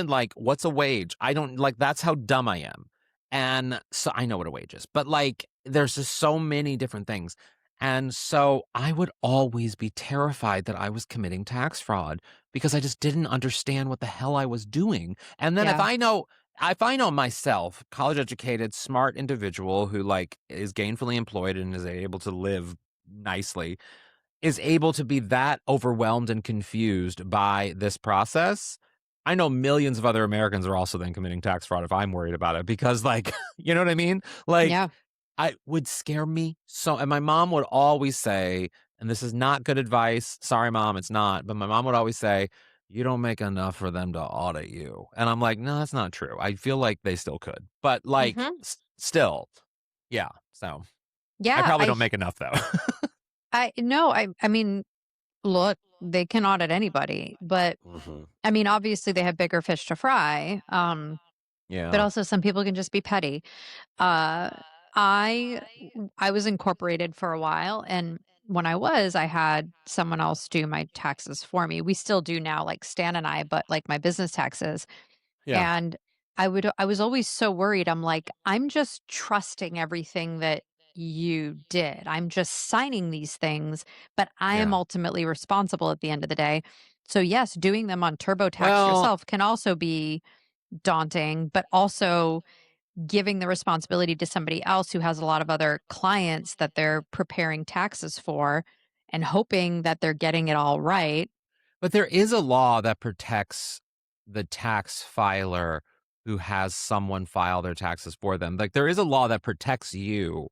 B: like what's a wage? I don't like that's how dumb I am. And so I know what a wage is, but like there's just so many different things. And so I would always be terrified that I was committing tax fraud because I just didn't understand what the hell I was doing. And then
A: Yeah.
B: if I know myself, college educated, smart individual who like is gainfully employed and is able to live nicely, is able to be that overwhelmed and confused by this process, I know millions of other Americans are also then committing tax fraud if I'm worried about it because like, you know what I mean? Like
A: Yeah.
B: I would scare me so, and my mom would always say, and this is not good advice. Sorry, mom, it's not. But my mom would always say, you don't make enough for them to audit you. And I'm like, no, that's not true. I feel like they still could, but like
A: Hmm.
B: still, yeah. So I
A: Yeah.
B: probably don't make enough though.
A: I no. I mean, look, they can audit anybody, but
B: Mhm.
A: I mean, obviously they have bigger fish to fry.
B: Yeah.
A: But also some people can just be petty. Uh, I was incorporated for a while, and when I had someone else do my taxes for me. We still do now, like Stan and I, but like my business taxes.
B: Yeah.
A: And I was always so worried. I'm like, I'm just trusting everything that you did. I'm just signing these things, but I am
B: Yeah.
A: ultimately responsible at the end of the day. So yes, doing them on TurboTax
B: Well,
A: yourself can also be daunting, but also giving the responsibility to somebody else who has a lot of other clients that they're preparing taxes for and hoping that they're getting it all right.
B: but there is a law that protects the tax filer who has someone file their taxes for them. Like, there is a law that protects you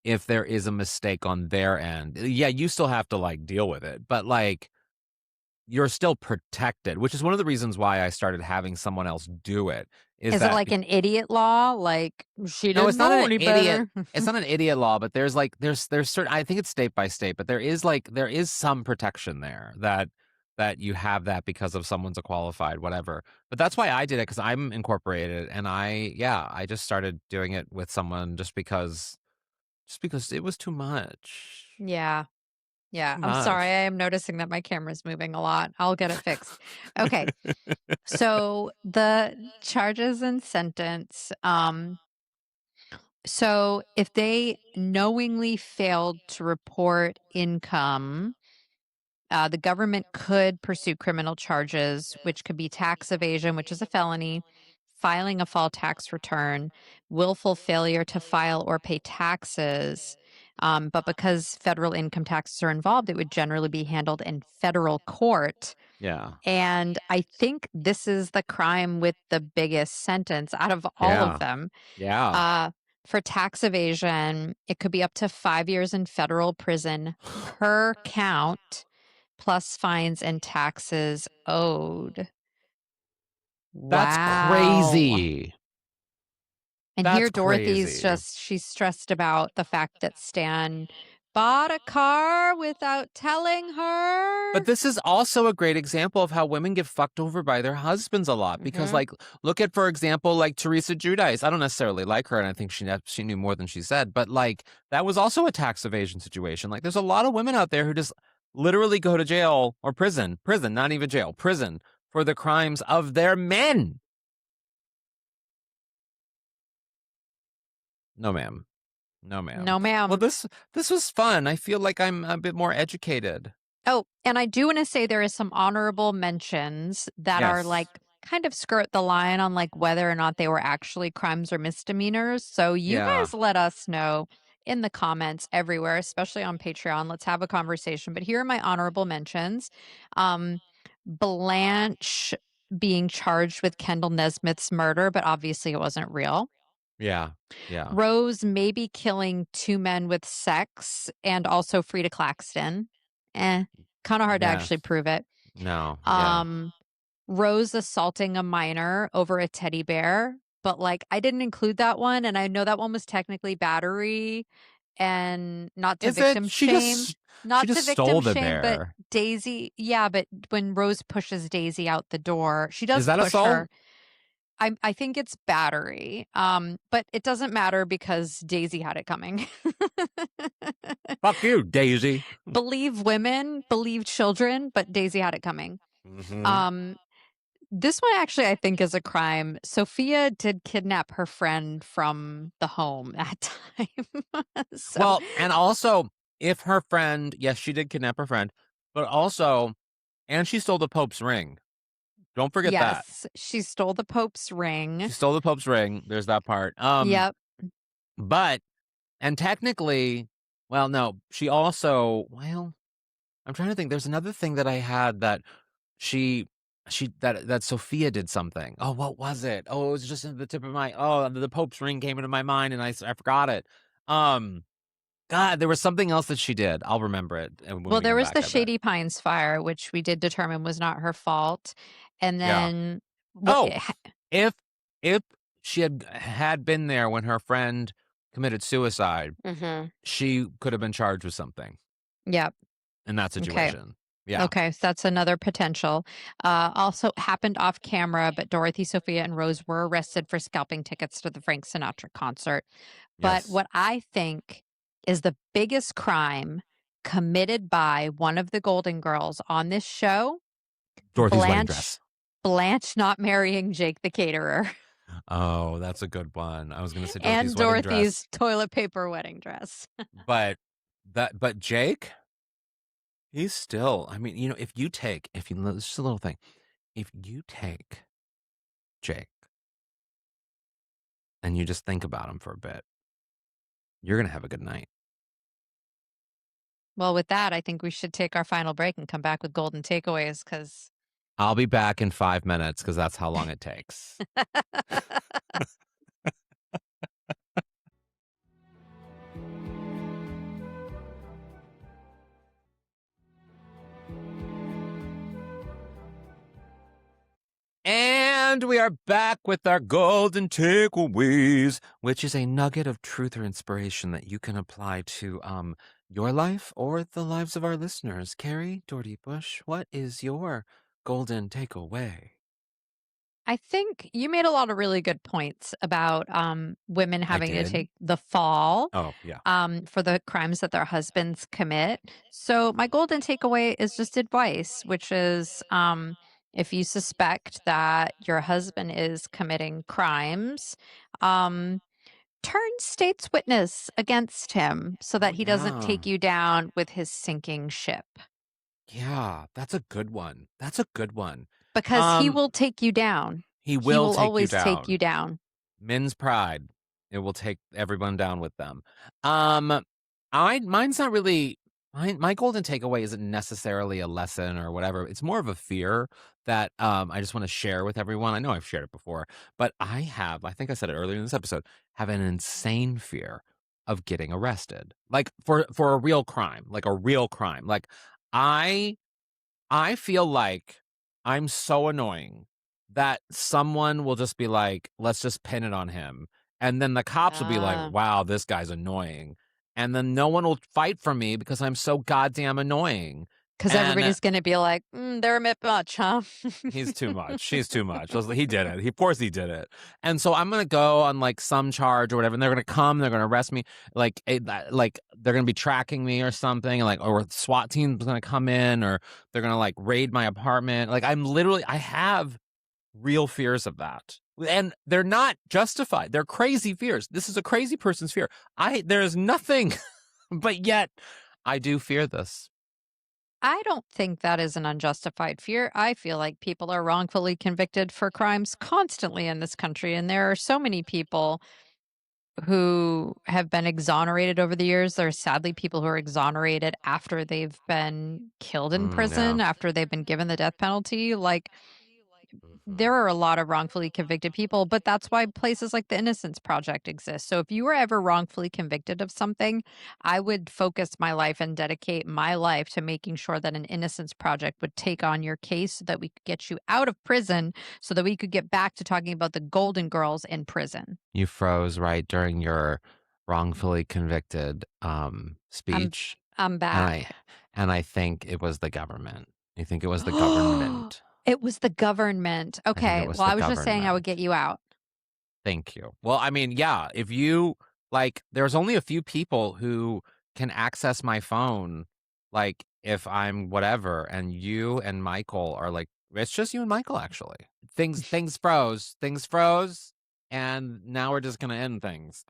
B: if there is a mistake on their end. Yeah, you still have to, like, deal with it, but, like, you're still protected, which is one of the reasons why I started having someone else do it, is
A: Is it
B: that
A: like an idiot law? Like she
B: no,
A: didn't
B: it's not
A: know
B: an
A: any
B: idiot.
A: better.
B: It's not an idiot law, but there's like there's certain. I think it's state by state, but there is some protection there that you have that because of someone's a qualified whatever. But that's why I did it because I'm incorporated, and I just started doing it with someone just because it was too much.
A: Yeah. Yeah.
B: Too
A: I'm sorry.
B: much.
A: I am noticing that my camera's moving a lot. I'll get it fixed. Okay. So the charges and sentence, so if they knowingly failed to report income, the government could pursue criminal charges, which could be tax evasion, which is a felony, filing a false tax return, willful failure to file or pay taxes. But because federal income taxes are involved, it would generally be handled in federal court.
B: Yeah.
A: And I think this is the crime with the biggest sentence out of all of
B: Yeah.
A: them.
B: Yeah.
A: Uh, for tax evasion, it could be up to 5 years in federal prison per count, plus fines and taxes owed.
B: That's
A: Wow.
B: crazy.
A: And here
B: That's
A: Dorothy's
B: crazy.
A: she's stressed about the fact that Stan bought a car without telling
B: But
A: her.
B: this is also a great example of how women get fucked over by their husbands a lot because,
A: Mhm.
B: like, look at, for example, like Teresa Giudice. I don't necessarily like her, and I think she knew more than she said, but like that was also a tax evasion situation. Like, there's a lot of women out there who just literally go to jail or prison, not even jail, prison for the crimes of their men. No, ma'am. No, ma'am.
A: No,
B: Well,
A: ma'am.
B: this was fun. I feel like I'm a bit more educated.
A: Oh, and I do want to say there is some honorable mentions that are like
B: Yes.
A: kind of skirt the line on like whether or not they were actually crimes or misdemeanors. So you
B: Yeah.
A: guys let us know in the comments everywhere, especially on Patreon. Let's have a conversation. But here are my honorable mentions. Blanche being charged with Kendall Nesmith's murder, but obviously it wasn't real.
B: Yeah. Yeah.
A: Rose maybe killing two men with sex and also Frida Claxton. Kind of hard to
B: Yes.
A: actually prove it.
B: No. Yeah.
A: Um, Rose assaulting a minor over a teddy bear, but like I didn't include that one, and I know that one was technically battery and not to
B: Is it?
A: victim shame.
B: She
A: Not to
B: just
A: victim
B: stole the
A: shame, but
B: bear.
A: Daisy, yeah, but when Rose pushes Daisy out the door, she
B: Is
A: does
B: that
A: push
B: assault?
A: her. I think it's battery. But it doesn't matter because Daisy had it coming.
B: Fuck you, Daisy.
A: Believe women, believe children, but Daisy had it coming.
B: Mm-hmm.
A: Um, this one actually I think is a crime. Sophia did kidnap her friend from the home that time. So
B: Well, and also, if her friend, yes, she did kidnap her friend, but also, and she stole the Pope's ring. Don't forget that.
A: yes, she stole the Pope's
B: She
A: ring.
B: stole the Pope's ring. There's that part.
A: Yep.
B: But, and technically, well, no, she also, well, I'm trying to think. There's another thing that I had that she that Sophia did something. Oh, what was it? Oh, it was just at the tip of my, the Pope's ring came into my mind and I forgot it. God, there was something else that she did. I'll remember it when
A: Well,
B: we
A: there
B: come
A: was
B: back,
A: the
B: I bet.
A: Shady Pines fire, which we did determine was not her fault. And
B: Yeah.
A: then what
B: Oh, if if she had been there when her friend committed suicide,
A: Mhm.
B: she could have been charged with something
A: Yep.
B: in that
A: Okay.
B: situation. Yeah.
A: Okay, so that's another potential. Also happened off camera, but Dorothy, Sophia, and Rose were arrested for scalping tickets to the Frank Sinatra concert. But
B: Yes.
A: what I think is the biggest crime committed by one of the Golden Girls on this show.
B: Dorothy's wedding dress.
A: Blanche not marrying Jake the caterer.
B: Oh, that's a good one. I was going to say
A: And
B: Dorothy's wedding
A: Dorothy's
B: dress.
A: toilet paper wedding dress.
B: But Jake, he's still, I mean, if you take, just a little thing, if you take Jake and you just think about him for a bit, you're going to have a good night.
A: Well, with that, I think we should take our final break and come back with golden takeaways because
B: I'll be back in 5 minutes because that's how long it takes. And we are back with our golden takeaways, which is a nugget of truth or inspiration that you can apply to your life or the lives of our listeners. Kerri, Doherty Bush, what is your golden takeaway?
A: I think you made a lot of really good points about women having to take the fall for the crimes that their husbands commit. So my golden takeaway is just advice, which is if you suspect that your husband is committing crimes, turn state's witness against him so that he doesn't take you down with his sinking ship.
B: Yeah, that's a good one. That's a good one.
A: Because he will take you down.
B: He will
A: always take you down.
B: Men's pride. It will take everyone down with them. Mine's not really. My golden takeaway isn't necessarily a lesson or whatever. It's more of a fear that I just want to share with everyone. I know I've shared it before, but I think I said it earlier in this episode, have an insane fear of getting arrested. Like for a real crime, like a real crime. Like I feel like I'm so annoying that someone will just be like, let's just pin it on him. And then the cops will be like, wow, this guy's annoying. And then no one will fight for me because I'm so goddamn annoying.
A: Because everybody's going to be like, they're a bit much, huh?
B: He's too much. She's too much. He did it. Of course he did it. And so I'm going to go on like some charge or whatever. And they're going to come. They're going to arrest me. Like they're going to be tracking me or something. Like, or SWAT team's going to come in or they're going to like raid my apartment. Like I have real fears of that. And they're not justified. They're crazy fears. This is a crazy person's fear. There's nothing, but yet I do fear this.
A: I don't think that is an unjustified fear. I feel like people are wrongfully convicted for crimes constantly in this country. And there are so many people who have been exonerated over the years. There are sadly people who are exonerated after they've been killed in prison, after they've been given the death penalty. Like, there are a lot of wrongfully convicted people, but that's why places like the Innocence Project exist. So if you were ever wrongfully convicted of something, I would focus my life and dedicate my life to making sure that an Innocence Project would take on your case so that we could get you out of prison so that we could get back to talking about the Golden Girls in prison.
B: You froze right during your wrongfully convicted speech.
A: I'm back.
B: And I think it was the government. I think it was the government.
A: It was the government. Okay. Well, I was just saying I would get you out.
B: Thank you. Well, I mean, yeah, if you there's only a few people who can access my phone, like if I'm whatever, and you and Michael are like, it's just you and Michael, actually. Things froze. And now we're just going to end things.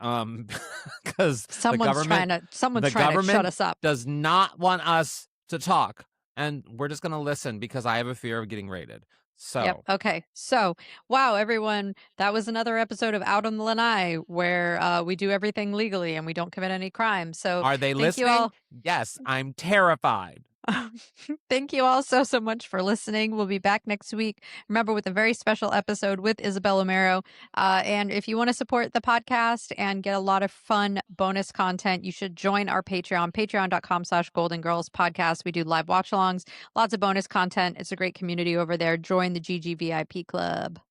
B: Because
A: someone's trying to shut us up.
B: Does not want us to talk. And we're just going to listen because I have a fear of getting raided. So,
A: yep. Okay. So, wow, everyone, that was another episode of Out on the Lanai where we do everything legally and we don't commit any crimes. So,
B: are they listening? Yes, I'm terrified.
A: Thank you all so much for listening. We'll be back next week. Remember, with a very special episode with Isabel Romero. And if you want to support the podcast and get a lot of fun bonus content, you should join our Patreon, patreon.com/Golden Girls Podcast. We do live watch-alongs, lots of bonus content. It's a great community over there. Join the GGVIP Club.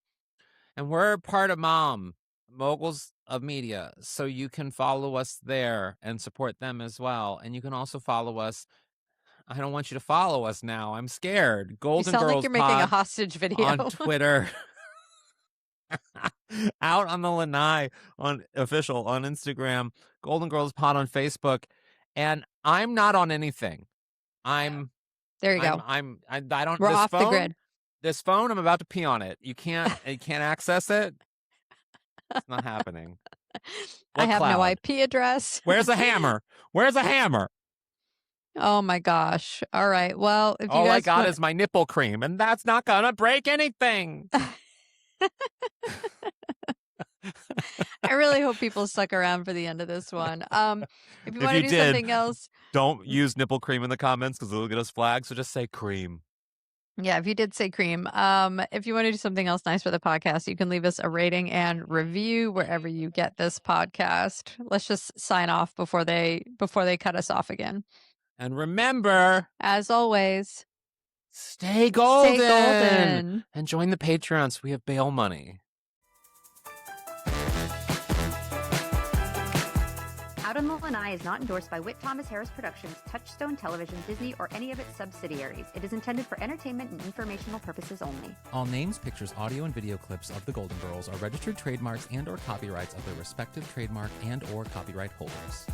B: And we're part of Moguls of Media. So you can follow us there and support them as well. And you can also follow us. I don't want you to follow us now. I'm scared. Golden
A: Girls
B: like
A: you're making a hostage video
B: on Twitter. Out on the Lanai on official on Instagram. Golden Girls Pod on Facebook. And I'm not on anything.
A: There you go.
B: I don't.
A: We're
B: This
A: off
B: phone,
A: the grid.
B: This phone, I'm about to pee on it. You can't access it. It's not happening.
A: I
B: What
A: have no
B: cloud?
A: IP address.
B: Where's the hammer? Where's the hammer?
A: Oh my gosh. All right. Well, if you
B: All I
A: guys
B: got
A: want...
B: is my nipple cream, and that's not gonna break anything.
A: I really hope people stuck around for the end of this one. If you
B: If
A: want to
B: you
A: do
B: did,
A: something else,
B: Don't use nipple cream in the comments because it'll get us flagged. So just say cream.
A: yeah, if you did say cream, if you want to do something else nice for the podcast, you can leave us a rating and review wherever you get this podcast. Let's just sign off before they cut us off again.
B: And remember,
A: As always,
B: stay golden.
A: stay golden.
B: And join the Patreon so we have bail money.
J: Out on the Lanai is not endorsed by Whit Thomas Harris Productions, Touchstone Television, Disney, or any of its subsidiaries. It is intended for entertainment and informational purposes only.
B: All names, pictures, audio, and video clips of the Golden Girls are registered trademarks and/or copyrights of their respective trademark and/or copyright holders.